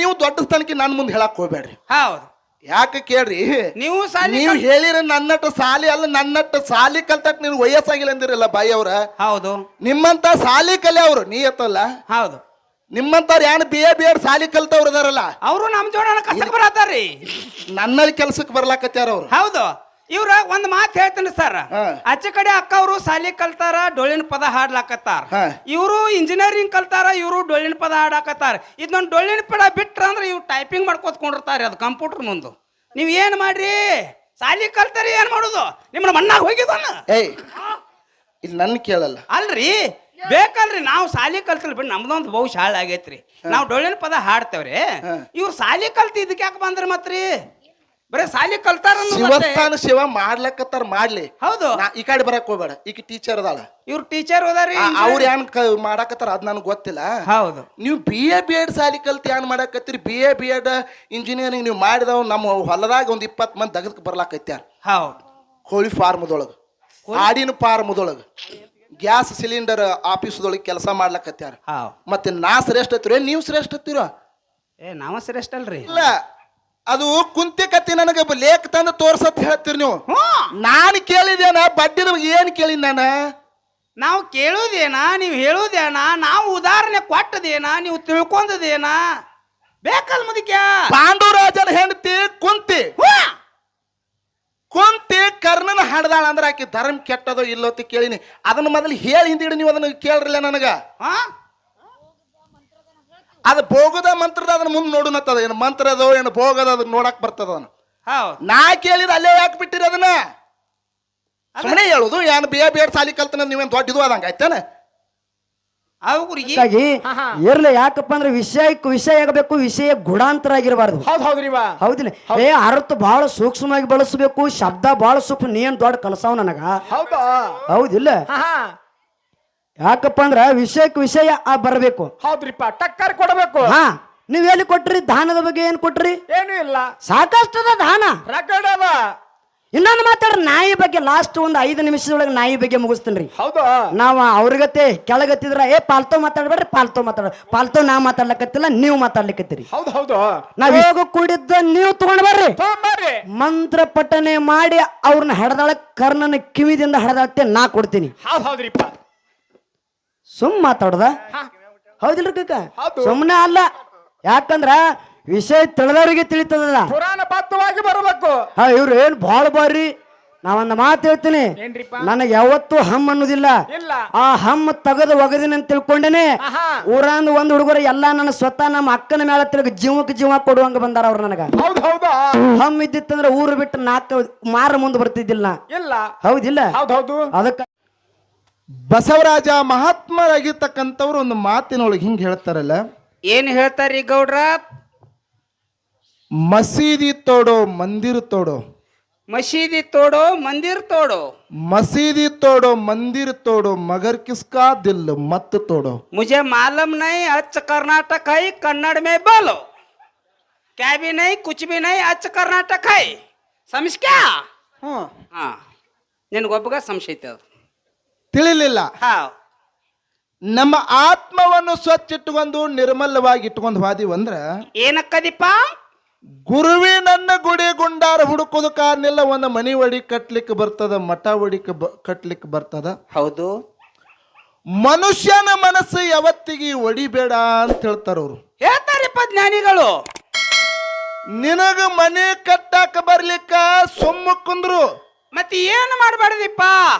ನೀವು ದೊಡ್ಡ ಸ್ಥಾನಕ್ಕೆ ನನ್ನ ಮುಂದೆ ಹೇಳಕ್ ಹೋಗ್ಬೇಡ್ರಿ. ಹೌದು. ಯಾಕೆ ಕೇಳ್ರಿ, ನೀವು ಹೇಳಿರ ನನ್ನಟ್ಟು ಸಾಲಿ ಅಲ್ಲ, ನನ್ನಟ್ಟು ಸಾಲಿ ಕಲ್ತಕ್ ನೀವು ವಯಸ್ಸಾಗಿಲ್ಲ ಅಂದಿರಲ್ಲ ಬಾಯಿ ಅವ್ರ. ಹೌದು. ನಿಮ್ಮಂತ ಸಾಲಿ ಕಲೆ ಅವ್ರು ನೀ ಎತ್ತಲ್ಲ. ಹೌದು. ನಿಮ್ಮಂತವ್ರು ಏನ್ ಬಿ ಎಡ್ ಸಾಲಿ ಕಲ್ತವ್ರು ಅದಾರಲ್ಲ, ಅವರು ನಮ್ ಜೋಡನ ಕಸಕ್ ಬರತಾರ್ರಿ, ನನ್ನಲ್ಲಿ ಕೆಲ್ಸಕ್ಕೆ ಬರ್ಲಾಕತ್ಯಾರ ಅವ್ರು. ಹೌದು. ಇವ್ರ ಒಂದ್ ಮಾತು ಹೇಳ್ತೀನಿ ಸರ್. ಆಚೆ ಕಡೆ ಅಕ್ಕ ಅವರು ಸಾಲಿ ಕಲ್ತಾರ, ಡೊಳ್ಳಿನ ಪದ ಹಾಡ್ಲಾಕತ್ತಾರ. ಇವರು ಇಂಜಿನಿಯರಿಂಗ್ ಕಲ್ತಾರ, ಇವರು ಡೊಳ್ಳಿನ ಪದ ಹಾಡಾಕತ್ತಾರ. ಇದೊಂದು ಡೊಳ್ಳಿನ ಪದ ಬಿಟ್ರ ಅಂದ್ರೆ ಇವ್ರು ಟೈಪಿಂಗ್ ಮಾಡ್ಕೋತ್ಕೊಂಡಿರ್ತಾರೆ ಅದು ಕಂಪ್ಯೂಟರ್ ಮುಂದೆ. ನೀವ್ ಏನ್ ಮಾಡ್ರಿ, ಸಾಲಿ ಕಲ್ತಾರಿ ಏನ್ ಮಾಡುದು, ನಿಮ್ಮನ್ನ ಮಣ್ಣಾಗ ಹೋಗಿದಾನ. ಏಯ್ ಇಲ್ಲಿ ನನ್ ಕೇಳಲ್ಲ ಅಲ್ರಿ, ಬೇಕಲ್ರಿ ನಾವು ಸಾಲಿ ಕಲ್ತಿಲ್ ಬಿಟ್ಟು ನಮ್ದೊಂದು ಬಹು ಶಾಳ ಆಗೈತ್ರಿ. ನಾವು ಡೊಳ್ಳಿನ ಪದ ಹಾಡ್ತೇವ್ರಿ. ಇವ್ರು ಸಾಲಿ ಕಲ್ತಿ ಇದಕ್ಕೆ ಯಾಕೆ ಬಂದ್ರಿ ಮತ್ರಿ? ಬರೇ ಸಾಲಿ ಕಲ್ತಾರ ಶಿವಸ್ಥಾನ ಸೇವಾ ಮಾಡ್ಲಕತ್ತಾರ, ಮಾಡ್ಲಿ. ಹೌದು. ಈ ಕಡೆ ಬರಕ್ ಹೋಗ್ಬೇಡ, ಈಗ ಟೀಚರ್ ಅದಾಳ. ಇವ್ರು ಟೀಚರ್ ಹೋದಾರಿ, ಅವ್ರ ಏನ್ ಮಾಡಾಕತ್ತಾರ ಅದ್ ನನಗೆ ಗೊತ್ತಿಲ್ಲ. ಹೌದು. ನೀವು ಬಿ ಎಡ್ ಸಾಲಿ ಕಲ್ತಿ ಏನ್ ಮಾಡಾಕತ್ತೀರಿ? ಬಿ ಎಡ್ ಇಂಜಿನಿಯರಿಂಗ್ ನೀವು ಮಾಡಿದವ್ ನಮ್ಮ ಹೊಲದಾಗ ಒಂದ್ 20 ಮಂದಿ ದಗದಕ್ ಬರ್ಲಾಕತ್ಯಾರ. ಹೌದು. ಕೋಳಿ ಫಾರ್ಮ್ದೊಳಗ, ಆಡಿನ ಫಾರ್ಮ್ದೊಳಗ, ಗ್ಯಾಸ್ ಸಿಲಿಂಡರ್ ಆಫೀಸ್ದೊಳಗೆ ಕೆಲಸ ಮಾಡ್ಲಕತ್ಯಾರ. ಮತ್ತೆ ನಾ ಶ್ರೇಷ್ಠ ಹತ್ತಿರ, ನೀವು ಶ್ರೇಷ್ಠ ಹತ್ತಿರ? ನಾವ ಶ್ರೇಷ್ಠ ಅಲ್ರಿ. ಇಲ್ಲ, ಅದು ಕುಂತಿ ಕತ್ತಿ ನನಗೆ ಲೇಖ ತಂದು ತೋರ್ಸತ್ ಹೇಳ್ತೀರಿ ನೀವು. ನಾನು ಕೇಳಿದೇನ ಬಡ್ಡಿದ ಏನ್ ಕೇಳಿ ನಾನು? ನಾವು ಕೇಳುದೇನಾ, ನೀವು ಹೇಳುದೇನಾ, ನಾವು ಉದಾಹರಣೆ ಕೊಟ್ಟದೇನಾ, ನೀವು ತಿಳ್ಕೊಂಡದೇನಾ? ಬೇಕಲ್ ಮುದಿಕ್ಯಾ ಪಾಂಡುರಾಜನ ಹೆಂಡತಿ ಕುಂತಿ ಕರ್ಣನ ಹಾಡ್ದಾಳ ಅಂದ್ರೆ ಆಕಿ ಧರ್ಮ ಕೆಟ್ಟದೋ ಇಲ್ಲೋತಿ ಕೇಳಿನಿ. ಅದನ್ನ ಮೊದಲು ಹೇಳಿ ಹಿಂದಿಡಿ, ನೀವು ಅದನ್ನ ಕೇಳ್ರಲ್ಲ ನನಗ. ಅದು ಭೋಗದ ಮಂತ್ರದ ಅದನ್ನ ಮುಂದೆ ನೋಡುನತ್ತದ, ಏನು ಮಂತ್ರದೋ ಏನು ಭೋಗದ ಅದನ್ನ ನೋಡಕ್ ಬರ್ತದ. ನಾ ಕೇಳಿದ ಅಲ್ಲೇ ಯಾಕೆ ಬಿಟ್ಟಿರಿ ಅದನ್ನ? ಸುಮ್ಮನೆ ಹೇಳುದು ಏನು ಬಿ ಎಡ್ ಸಾಲಿ ಕಲ್ತನ ನೀವೇನು ದೊಡ್ಡ ಇದು ಆದಂಗ ಆಯ್ತಾನೆ. ಇರ್ಲಿ, ಯಾಕಪ್ಪ ಅಂದ್ರೆ ವಿಷಯ ಆಗಬೇಕು, ವಿಷಯ ಗುಡಾಂತರ ಆಗಿರಬಾರ್ದು. ಹೌದಿಲ್ಲ? ಅರ್ಥ ಬಹಳ ಸೂಕ್ಷ್ಮವಾಗಿ ಬಳಸಬೇಕು, ಶಬ್ದ ಬಹಳ ಸೂಕ್ಷ್ಮ. ನೀನ್ ದೊಡ್ಡ ಕನಸಾವ್ ನನಗ, ಹೌದಿಲ್ಲ? ಯಾಕಪ್ಪ ಅಂದ್ರ ವಿಷಯಕ್ಕೆ ವಿಷಯ ಬರಬೇಕು. ಹೌದ್ರಿಪ್ಪ, ಟಕ್ಕರ್ ಕೊಡಬೇಕು. ನೀವ್ ಎಲ್ಲಿ ಕೊಟ್ರಿ? ದಾನದ ಬಗ್ಗೆ ಏನ್ ಕೊಟ್ರಿ? ಏನು ಇಲ್ಲ, ಸಾಕಷ್ಟದ ದಾನ. ರಗಡ್ ಅದ. ಇನ್ನೊಂದು ಮಾತಾಡ್ರಿ ನಾಯಿ ಬಗ್ಗೆ. ಲಾಸ್ಟ್ ಒಂದು 5 ನಿಮಿಷದೊಳಗೆ ನಾಯಿ ಬಗ್ಗೆ ಮುಗಿಸ್ತೀನಿ. ಹೌದು. ನಾವ್ ಅವ್ರಿಗತ್ತೆ ಕೆಳಗತ್ತಿದ್ರ ಪಾಲ್ತೋ ಮಾತಾಡ್ಬೇಡ್ರಿ, ಪಾಲ್ತೋ ನಾ ಮಾತಾಡ್ಲಕತ್ತಿಲ್ಲ, ನೀವು ಮಾತಾಡ್ಲಿಕ್ಕತ್ತೀರಿ. ಹೌದು ಹೌದು. ನಾವ್ ಹೋಗ ಕೂಡಿದ್ದ ನೀವು ತಗೊಂಡ್ ಬರ್ರಿ, ಮಂತ್ರ ಪಠನೆ ಮಾಡಿ ಅವ್ರನ್ನ ಹಡದಾಳ, ಕರ್ಣನ ಕಿವಿದಿಂದ ಹಡದಾಳತ್ತೆ ನಾ ಕೊಡ್ತೀನಿ. ಹೌದ್ರಿಪ್ಪ. ಸುಮ್ ಮಾತಾಡ್ದ, ಹೌದಿಲ್ರಿ ಕಕ್ಕ? ಸುಮ್ಮನೆ ಅಲ್ಲ. ಯಾಕಂದ್ರ ವಿಷಯ ತಿಳಿದವ್ರಿಗೆ ತಿಳಿತದ, ಪುರಾಣ ಬದ್ಧವಾಗಿ ಬರಬೇಕು. ಇವ್ರು ಏನ್ ಬಾಳ ಬಾರಿ. ನಾವೊಂದು ಮಾತು ಹೇಳ್ತೀನಿ, ನನಗೆ ಯಾವತ್ತೂ ಹಮ್ ಅನ್ನೋದಿಲ್ಲ. ಆ ಹಮ್ ತೆಗೆದು ಒಗದಿನ ಅಂತ ತಿಳ್ಕೊಂಡೇನೆ. ಊರಂದು ಒಂದ್ ಹುಡುಗರು ಎಲ್ಲಾ ನನ್ನ ಸ್ವತಃ ನಮ್ಮ ಅಕ್ಕನ ಮೇಲೆ ತಿಳ್ಕ ಜೀವ ಕೊಡುವಂಗ ಬಂದಾರ ಅವ್ರು ನನಗ. ಹಮ್ ಇದ್ದಿತ್ತಂದ್ರೆ ಊರು ಬಿಟ್ಟು 4 ಮಾರ ಮುಂದೆ ಬರ್ತಿದ್ದಿಲ್ಲ. ಹೌದಿಲ್ಲ? ಅದಕ್ಕ ಬಸವರಾಜ ಮಹಾತ್ಮರಾಗಿರ್ತಕ್ಕಂಥವ್ರು ಒಂದು ಮಾತಿನೊಳಗೆ ಹಿಂಗ್ ಹೇಳ್ತಾರಲ್ಲ, ಏನ್ ಹೇಳ್ತಾರಿ ಗೌಡ್ರ? ಮಸೀದಿ ತೋಡೋ ಮಂದಿರ ತೋಡೋ, ಮಸೀದಿ ತೋಡೋ ಮಂದಿರ್ ತೋಡೋ, मसीदी तोड़ो मंदिर तोड़ो मगर किसका दिल मत तोड़ो. मुझे मालूम नहीं, अच्छ कर्नाटक है, कन्नड़ में बोलो. क्या भी नहीं, कुछ भी नहीं, अच्छ कर्नाटक है. समझ क्या? हाँ, ನಿನಗೊಬ್ಬಗ ಸಂಶಯ ಐತೆ. ತಿಳಿಲಿಲ್ಲ. ನಮ್ಮ ಆತ್ಮವನ್ನು ಸ್ವಚ್ಛ ಇಟ್ಟುಕೊಂಡು ನಿರ್ಮಲವಾಗಿ ಇಟ್ಟುಕೊಂಡು ಹಾದಿವಂದ್ರ ಏನಕ್ಕದಿಪ್ಪ? ಗುರುವಿ ನನ್ನ ಗುಡಿ ಗುಂಡಾರ ಹುಡುಕೋದು ಕಾರಣಿಲ್ಲ. ಒಂದು ಮನಿ ಒಡಿ ಕಟ್ಲಿಕ್ಕೆ ಬರ್ತದ, ಮಠ ಒಡಿ ಕಟ್ಲಿಕ್ಕೆ ಬರ್ತದ. ಹೌದು. ಮನುಷ್ಯನ ಮನಸ್ಸು ಯಾವತ್ತಿಗೆ ಒಡಿಬೇಡ ಅಂತ ಹೇಳ್ತಾರ ಅವ್ರು. ಹೇಳ್ತಾರಪ್ಪ ಜ್ಞಾನಿಗಳು. ನಿನಗ ಮನೆ ಕಟ್ಟಾಕ ಬರ್ಲಿಕ್ಕ ಸೊಮ್ಮ ಕುಂದ್ರು, ಮತ್ತೆ ಏನು ಮಾಡಬಾರ್ದಿಪ್ಪ?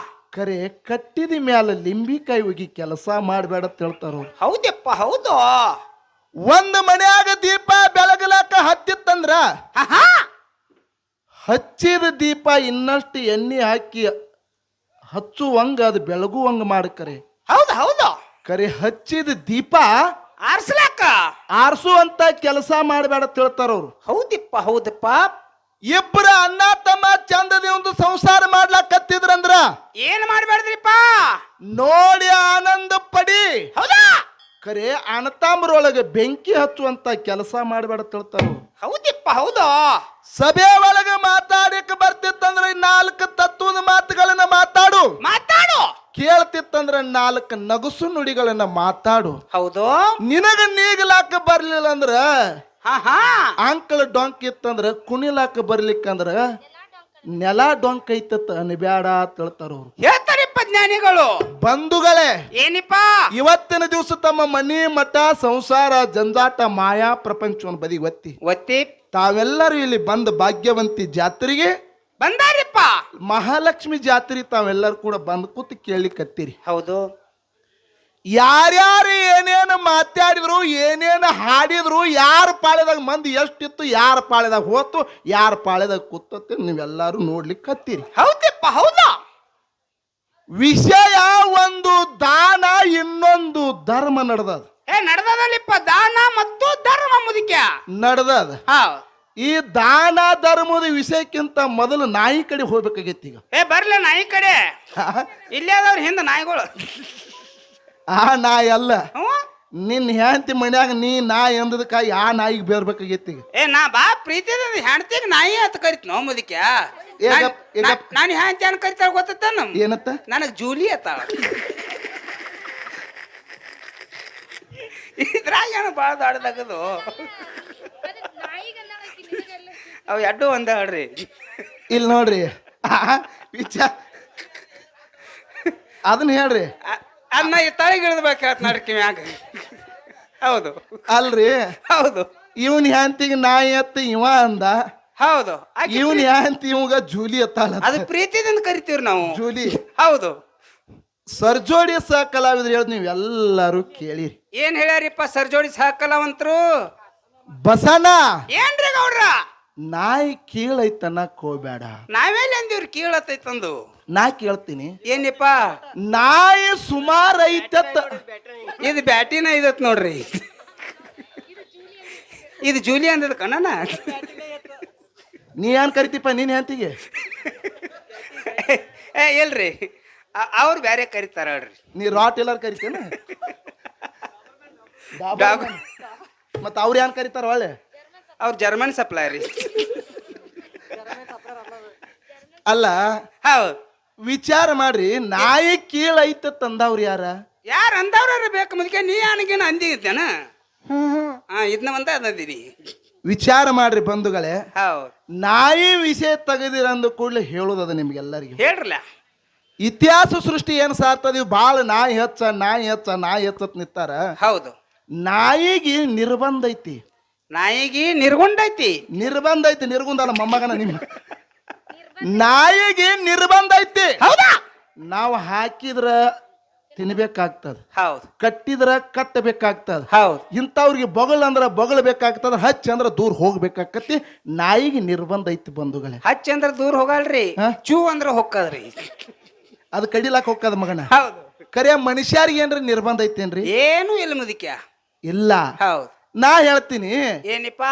ಕರೆ ಕಟ್ಟಿದ ಮ್ಯಾಲ ಲಿಂಬಿಕಾಯಿ ಹೋಗಿ ಕೆಲಸ ಮಾಡಬೇಡ ಅಂತ ಹೇಳ್ತಾರ ಅವ್ರು. ಹೌದಪ್ಪ, ಹೌದು. ಒಂದು ಮನ್ಯಾಗ ದೀಪ ಬೆಳಗಲಾಕ ಹತ್ತಿತ್ತಂದ್ರ ಹಚ್ಚಿದ ದೀಪ ಇನ್ನಷ್ಟು ಎಣ್ಣೆ ಹಾಕಿ ಹಚ್ಚುವಂಗ ಅದು ಬೆಳಗುವಂಗ ಮಾಡಕರೆ. ಹೌದು ಹೌದು. ಕರೆ ಹಚ್ಚಿದ ದೀಪ ಆರ್ಸ್ಲಾಕ ಆರ್ಸುವಂತ ಕೆಲಸ ಮಾಡಬೇಡ ಅಂತ ಹೇಳ್ತಾರ ಅವ್ರು. ಹೌದಪ್ಪ, ಹೌದಪ್ಪ. ಇಬ್ಬರ ಅಣ್ಣ ತಮ್ಮ ಚಂದದಿ ಒಂದು ಸಂಸಾರ ಮಾಡ್ಲಾಕತ್ತಿದ್ರಂದ್ರ ಏನ್ ಮಾಡ್ಬೇಡ್ರಿಪ್ಪ? ನೋಡಿ ಆನಂದ ಪಡಿ. ಹೌದಾ? ಕರೆ ಅಣತಾಂಬ್ರೊಳಗೆ ಬೆಂಕಿ ಹಚ್ಚುವಂತ ಕೆಲಸ ಮಾಡಬೇಡ ತಿಳ್ತಾರ. ಹೌದಪ್ಪ, ಹೌದು. ಸಭೆ ಒಳಗೆ ಮಾತಾಡಕ್ಕೆ ಬರ್ತಿತ್ತಂದ್ರ 4 ತತ್ವದ ಮಾತುಗಳನ್ನ ಮಾತಾಡು. ಕೇಳ್ತಿತ್ತಂದ್ರ 4 ನಗುಸು ನುಡಿಗಳನ್ನ ಮಾತಾಡು. ಹೌದು. ನಿನಗ ನೀಗಲಾಕ ಬರ್ಲಿಲ್ಲ ಅಂದ್ರ ಹಾ ಅಂಕಲ್ ಡೊಂಕ್ ಇತ್ತಂದ್ರ ಕುಣಿಲಾಕ ಬರ್ಲಿಕ್ಕಂದ್ರ ನೆಲ ಡೊಂಕ್ ಐತತ್ತ ಅನ್ಬ್ಯಾಡ ಅಂತ ಹೇಳ್ತಾರ ಅವ್ರು. ಹೇಳ್ತಾರಿಪ್ಪ ಜ್ಞಾನಿಗಳು. ಬಂಧುಗಳೇ, ಏನಿಪ್ಪ ಇವತ್ತಿನ ದಿವಸ ತಮ್ಮ ಮನಿ ಮಠ ಸಂಸಾರ ಜಂಜಾಟ ಮಾಯಾ ಪ್ರಪಂಚವನ್ನು ಬದಿ ಒತ್ತಿ ತಾವೆಲ್ಲರೂ ಇಲ್ಲಿ ಬಂದ ಭಾಗ್ಯವಂತಿ ಜಾತ್ರೆಗೆ ಬಂದಾರಿಪ್ಪ. ಮಹಾಲಕ್ಷ್ಮಿ ಜಾತ್ರೆ ತಾವೆಲ್ಲರೂ ಕೂಡ ಬಂದ್ ಕೂತ್ ಕೇಳಿಕತ್ತೀರಿ. ಹೌದು. ಯಾರ್ಯಾರು ಏನೇನು ಮಾತಾಡಿದ್ರು ಏನೇನು ಹಾಡಿದ್ರು ಯಾರ ಪಾಳ್ಯದಾಗ ಮಂದಿ ಎಷ್ಟಿತ್ತು, ಯಾರ ಪಾಳ್ಯದಾಗ ಹೋತು, ಯಾರ ಪಾಳ್ಯದಾಗ ಕೂತತ್ತೆ ನೀವೆಲ್ಲರೂ ನೋಡ್ಲಿಕ್ಕೆ ಹತ್ತೀರಿ. ಹೌದಪ್ಪ. ಹೌದಾ? ವಿಷಯ ಒಂದು ದಾನ, ಇನ್ನೊಂದು ಧರ್ಮ ನಡೆದದ. ನಡೆದದಲ್ಲಿಪ್ಪ ದಾನ ಮತ್ತು ಧರ್ಮ ಮುದುಕ್ಯ ನಡೆದದ. ಈ ದಾನ ಧರ್ಮದ ವಿಷಯಕ್ಕಿಂತ ಮೊದಲು ನಾಯಿ ಕಡೆ ಹೋಗ್ಬೇಕಾಗೈತಿ. ಈಗ ಬರ್ಲ ನಾಯಿ ಕಡೆ. ಇಲ್ಲೇ ಅದಾವ್ರ ಹಿಂದ ನಾಯಿಗಳು. ಆ ನಾಯಿ ಅಲ್ಲ, ನಿನ್ನ ಹೆಂಡತಿ ಮನ್ಯಾಗ ನೀ ನಾಯಿ ಅಂದದಕ್ಕಾಗಿ ಆ ನಾಯಿಗೆ ಬೇರ್ಬೇಕಾಗೈತಿ. ಈಗ ನಾ ಬಾ ಪ್ರೀತಿ ಹೆಣ್ತಿಗೆ ನಾಯಿ ಅಂತ ಕರಿತ ನೋ ಮುದಕ್ಯ. ನಾನು ಹೆಂಡತಿ ಅನ್ ಕರಿತಾಳ ಗೊತ್ತ ಏನತ್ತ? ನನಗ್ ಜೂಲಿ ಅತ್ತಾಳ. ಇದ್ರಾಗ ಏನು ಬಾಳ ದೊಡ್ಡದಾಗದು. ಅವ್ ಎಡ್ಡು ಒಂದ ಹೇಳ್ರಿ. ಇಲ್ಲಿ ನೋಡ್ರಿ, ವಿಚಾರ ಅದನ್ನ ಹೇಳ್ರಿ. ಅದನ್ನ ತಳಗ ಇಳಿದ್ಬೇಕಾತ್ ನಡ್ಕಿ ಮ್ಯಾಗ. ಹೌದು ಅಲ್ರಿ? ಹೌದು. ಇವನ್ ಹೆಂಡತಿಗೆ ನಾಯಿ ಅತ್ತ ಇವ ಅಂದ. ಹೌದು. ಇವನ್ ಹೆಂಡತಿ ಇವಾಗ ಜೂಲಿ ಅತ್ತಾಳ. ಅದು ಪ್ರೀತಿದಿಂದ ಕರಿತೀವ್ರಿ ನಾವು ಜೂಲಿ. ಹೌದು. ಸರ್ಜೋಡಿ ಸಹ ಕಲಾವಿದ್ರು ಹೇಳದ್ ನೀವ್ ಎಲ್ಲಾರು ಕೇಳಿರಿ. ಏನ್ ಹೇಳ್ಯಾರಿಪ್ಪ ಸರ್ಜೋಡಿ ಸಹ ಕಲಾವಂತರು? ಬಸನ ಏನ್ರಿ ಗೌಡ್ರ? ನಾಯಿ ಕೀಳೈತನ್ನಕ್ ಹೋಗ್ಬೇಡ. ನಾವೆಲ್ಲ ಅಂದಿವ್ರಿ ಕೀಳತ್ತೈತಂದು. ನಾ ಕೇಳ್ತೀನಿ, ಏನಿಪ್ಪ ನಾಯಿ ಸುಮಾರು ಐತತ್ತ. ಇದು ಬ್ಯಾಟಿನ ಇದತ್ ನೋಡ್ರಿ. ಇದು ಜೂಲಿ ಅಂದದ ಕಣ್ಣನ. ನೀ ಏನ್ ಕರಿತೀಪ ನೀನ್ ಹೆಂಡತಿಗೆ? ಎಲ್ರಿ ಅವ್ರು ಬ್ಯಾರೆ ಕರಿತಾರ ಹೇಳ್ರಿ. ನೀ ರಾಟ್ ಎಲ್ಲಾರು ಕರಿತೇನ? ಮತ್ತ ಅವ್ರ ಏನ್ ಕರಿತಾರ ಒಳ್ಳೆ? ಅವ್ರ ಜರ್ಮನ್ ಸಪ್ಲೈ ರೀ. ಅಲ್ಲ, ಹೌದು. ವಿಚಾರ ಮಾಡ್ರಿ, ನಾಯಿ ಕೀಳೈತತ್ ಅಂದವ್ರು ಯಾರ? ಯಾರು ಅಂದವ್ರ ಬೇಕು ಮುದಕ್ಕೆ. ನೀ ನನಗೇನು ಅಂದಿದ್ದೇನ? ಇದನ್ನ ಒಂದ ಅಂದಿರಿ. ವಿಚಾರ ಮಾಡ್ರಿ ಬಂಧುಗಳೇ. ಹೌದು. ನಾಯಿ ವಿಷಯ ತೆಗೆದಿರಂದು ಕೂಡಲೇ ಹೇಳುದದ ನಿಮ್ಗೆಲ್ಲರಿಗೂ. ಹೇಳ್ರಲ್ಲ. ಇತಿಹಾಸ ಸೃಷ್ಟಿ ಏನ್ ಸಾರ್ತದ, ಬಾಳ ನಾಯಿ ಹೆಚ್ಚ ನಾಯಿ ಹೆಚ್ಚ ನಾಯಿ ಹೆಚ್ಚತ್ ನಿಂತಾರ. ಹೌದು. ನಾಯಿಗೆ ನಿರ್ಬಂಧ ಐತಿ. ನಾಯಿಗೆ ನಿರ್ಗೊಂಡೈತಿ. ನಿರ್ಬಂಧ ಐತಿ. ನಿರ್ಗುಂದಲ್ಲ ಮೊಮ್ಮಗನ ನಿಮ್ಮ. ನಾಯಿಗೆ ನಿರ್ಬಂಧ ಐತಿ. ಹೌದಾ? ನಾವು ಹಾಕಿದ್ರ ತಿನ್ಬೇಕಾಗ್ತದ. ಹೌದು. ಕಟ್ಟಿದ್ರ ಕಟ್ಟಬೇಕಾಗ್ತದ. ಹೌದು. ಇಂಥವ್ರಿಗೆ ಬೊಗಳ ಅಂದ್ರ ಬೊಗಳಬೇಕಾಗ್ತದ, ಹಚ್ಚ ಅಂದ್ರ ದೂರ ಹೋಗ್ಬೇಕಾಕತಿ. ನಾಯಿಗೆ ನಿರ್ಬಂಧ ಐತಿ ಬಂಧುಗಳೇ. ಹಚ್ಚ ಅಂದ್ರ ದೂರ ಹೋಗಲ್ರಿ, ಚೂ ಅಂದ್ರ ಹೊಕ್ಕದ್ರಿ. ಅದು ಕಡಿಲಾಕ ಹೋಗ್ತದ ಮಗನ. ಹೌದು. ಕರೆ ಮನುಷ್ಯರಿಗೆ ಏನ್ರಿ ನಿರ್ಬಂಧ ಐತೇನ್ರಿ? ಏನು ಇಲ್ಲ ಮುದಿಕ್ಯ. ಇಲ್ಲ. ಹೌದು. ನಾ ಹೇಳ್ತೀನಿ, ಏನಿಪ್ಪ?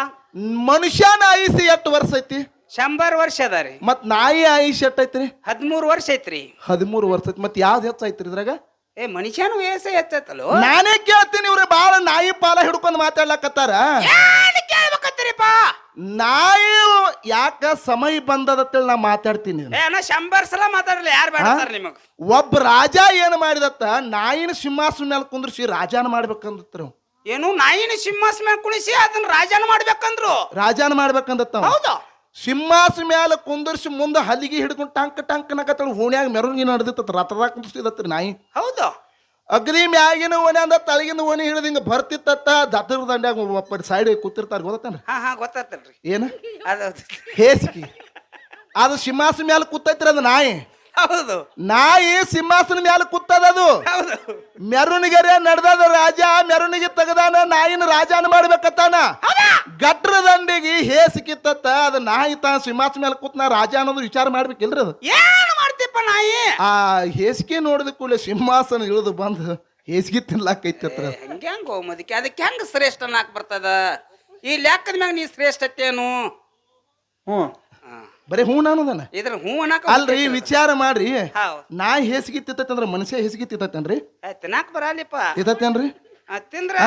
ಮನುಷ್ಯನ ಆಯುಷ್ಯ ಎಷ್ಟು ವರ್ಷ ಐತಿ? 100 ವರ್ಷ ಅದ ರೀ. ಮತ್ ನಾಯಿ ಆಯುಷ್ಯ ಎಷ್ಟ್ ಐತ್ರಿ? 13 ವರ್ಷ ಐತ್ರಿ. 13 ವರ್ಷ ಐತಿ. ಮತ್ ಯಾವ್ದು ಹೆಚ್ಚ ಐತ್ರಿ ಇದ್ರಾಗ? ಮನುಷ್ಯನ ವಯಸ್ಸು ಹೆಚ್ಚತ್ತಲ್ಲೋ. ನಾನೇ ಕೇಳ್ತೀನಿ, ಇವ್ರೆ ಬಾಳ ನಾಯಿ ಪಾಲ ಹಿಡ್ಕೊಂಡ್ ಮಾತಾಡ್ಲಕತ್ತಾರ. ಕೇಳ್ಬೇಕತ್ತೀರಿಪ್ಪ. ನಾಯಿ ಯಾಕ ಸಮಯ ಬಂದದತ್ತೇಳಿ ನಾ ಮಾತಾಡ್ತೀನಿ. 100 ಸಲ ಮಾತಾಡಲ್ಲ, ಯಾರು ಬೇಡ ನಿಮಗ್. ಒಬ್ಬ ರಾಜ ಏನ್ ಮಾಡಿದತ್ತ, ನಾಯಿನ ಸಿಂಹಾಸನ ಮೇಲೆ ಕುಂದ್ರಿಸಿ ರಾಜಾನ ಮಾಡ್ಬೇಕಂದತ್ರ. ಏನು? ನಾಯಿನ ಸಿಂಹಾಸನ ಮೇಲೆ ಕುಣಿಸಿ ಅದನ್ನ ರಾಜಾನ ಮಾಡ್ಬೇಕಂದ್ರು. ರಾಜಾನ ಮಾಡ್ಬೇಕಂದತ್ತ. ಹೌದು. ಸಿಂಹಾಸನ ಮೇಲೆ ಕುಂದರ್ಸಿ ಮುಂದೆ ಹಲ್ಲಿಗೆ ಹಿಡ್ಕೊಂಡು ಟಂಕ್ ಟಂಕ್ ನಕತ್ತಳ. ಓಣ್ಯಾಗ ಮೆರವಣಿಗೆ ನಡೆದಿತ್ತ, ರಥದಾಗ ಕುಂದಿಸ್ತಿದತ್ರಿ ನಾಯಿ. ಹೌದು. ಅಗ್ರಿ ಮ್ಯಾಗಿನ ಓಣಿ ಅಂದ ತಳಗಿನ ಓಣಿ ಹಿಡಿದು ಹಿಂಗ ಬರ್ತಿತ್ತ. ದತ್ತದ ದಂಡ್ಯಾಗ ಸೈಡ್ ಕೂತಿರ್ತಾರ. ಗೊತ್ತೇನ್ರಿ? ಗೊತ್ತಲ್ರಿ. ಏನು ಹೇಸಿಕಿ? ಅದು ಸಿಂಹಾಸನ ಮೇಲೆ ಕೂತೈತ್ರಿ ಅದು ನಾಯಿ. ಹೌದು. ನಾಯಿ ಸಿಂಹಾಸನ ಮೇಲೆ ಕೂತದ. ಅದು ಮೆರವಣಿಗೆ ನಡೆದದ. ರಾಜ ಮೆರವಣಿಗೆ ತೆಗದಾನ, ನಾಯಿನ ರಾಜಾನ ಮಾಡ್ಬೇಕತ್ತಾನ. ಗಟ್ರ ದಂಡಿಗೆ ಹೇಸಿಕಿತ್ತ. ಅದು ನಾಯಿ ತಾ ಸಿಂಹಾಸನ ಮೇಲೆ ಕೂತ್ನ ರಾಜ ಅನ್ನೋದು ವಿಚಾರ ಮಾಡ್ಬೇಕಿಲ್ರಿ. ಅದು ಏನು ಮಾಡ್ತಿಪ್ಪ ನಾಯಿ? ಆ ಹೇಸಿಗೆ ನೋಡಿದ ಕೂಡಲೇ ಸಿಂಹಾಸನ ಇಳಿದು ಬಂದು ಹೇಸಿಗೆ ತಿನ್ಲಾಕೈತತ್ರ. ಹೆಂಗ ಮದಿಕೆ ಅದಕ್ಕೆ ಹೆಂಗ ಶ್ರೇಷ್ಠ ನಾಕ್ ಬರ್ತದ? ಈ ಲೆಕ್ಕದ ಮ್ಯಾಗ ನೀ ಶ್ರೇಷ್ಠತ್ತೇನು? ಬರೀ ಹೂ ಅನ್ನೋದನ ಇದ್ರ ಹೂ ಅನ್ನಕ ಅಲ್ರಿ. ವಿಚಾರ ಮಾಡ್ರಿ, ಹೌದು. ನಾಯಿ ಹೇಸಿಗೆ ತಿಂತೈತಂದ್ರ ಮನುಷ್ಯ ಹೇಸಿಗೆ ತಿಂತೈತೇನ್ರಿ? ತಿನ್ನಾಕ ಬರಲಿಪ್ಪ. ತಿಂತೈತೇನ್ರಿ? ತಿಂದ್ರ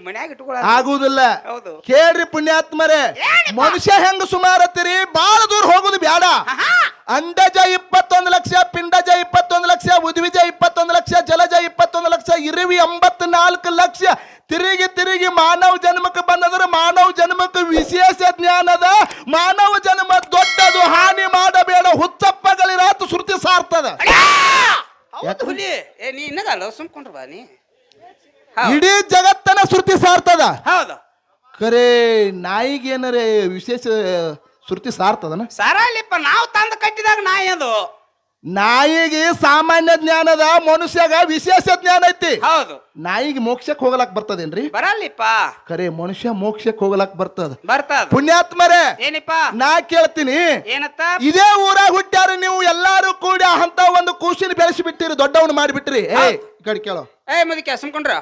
ಮನ್ಯಾಗ ಇಟ್ಕೊಳ ಆಗುದಿಲ್ಲ. ಹೌದು. ಕೇಳ್ರಿ ಪುಣ್ಯಾತ್ಮರೇ, ಮನುಷ್ಯ ಹೆಂಗ ಸುಮಾರತ್ತೀರಿ? ಬಾಳ ದೂರ ಹೋಗುದು ಬ್ಯಾಡ. ಅಂಡಜ 21 ಲಕ್ಷ, ಪಿಂಡಜ 21 ಲಕ್ಷ, ಉದ್ವಿಜ 21 ಲಕ್ಷ, ಜಲಜ 21 ಲಕ್ಷ, ಇರುವಿ 84 ಲಕ್ಷ. ತಿರುಗಿ ತಿರುಗಿ ಮಾನವ ಜನ್ಮಕ್ಕೆ ಬಂದದ್ರ ಮಾನವ ಜನ್ಮಕ್ಕೆ ಇಡೀ ಜಗತ್ತನ ಶ್ರುತಿ ಸಾರ್ತದ. ಹೌದು. ಖರೆ ನಾಯಿಗೆ ಏನಾರ ವಿಶೇಷ ಶ್ರುತಿ ಸಾರ್ತದನ? ಸರಳಿಪ್ಪ, ನಾವು ತಂದು ಕಟ್ಟಿದಾಗ ನಾಯಿ ಅದು. ನಾಯಿಗೆ ಸಾಮಾನ್ಯ ಜ್ಞಾನದ, ಮನುಷ್ಯಗ ವಿಶೇಷ ಜ್ಞಾನ ಐತಿ. ಹೌದು. ನಾಯಿಗೆ ಮೋಕ್ಷಕ್ಕೆ ಹೋಗಲಾಕ್ ಬರ್ತದೇನ್ರಿ? ಬರಲ್ಲಿಪ್ಪ. ಖರೆ ಮನುಷ್ಯ ಮೋಕ್ಷಕ್ಕೆ ಹೋಗಲಾಕ್ ಬರ್ತದ. ಬರ್ತದ. ಪುಣ್ಯಾತ್ಮರೇ, ಏನಿಪ್ಪ ನಾ ಕೇಳ್ತೀನಿ, ಏನತ್ತ? ಇದೇ ಊರಾಗ ಹುಟ್ಟ್ಯಾರ ನೀವು ಎಲ್ಲಾರು ಕೂಡಿ ಅಂತ ಒಂದು ಕೂಸಿನ ಬೆಳೆಸಿ ಬಿಟ್ಟಿರಿ, ದೊಡ್ಡವನು ಮಾಡಿಬಿಟ್ರಿ. ಏ ಈ ಕಡೆ ಕೇಳೋ. ಮುದಕ್ಕೆ ಸುಮ್ಕೊಂಡ್ರ.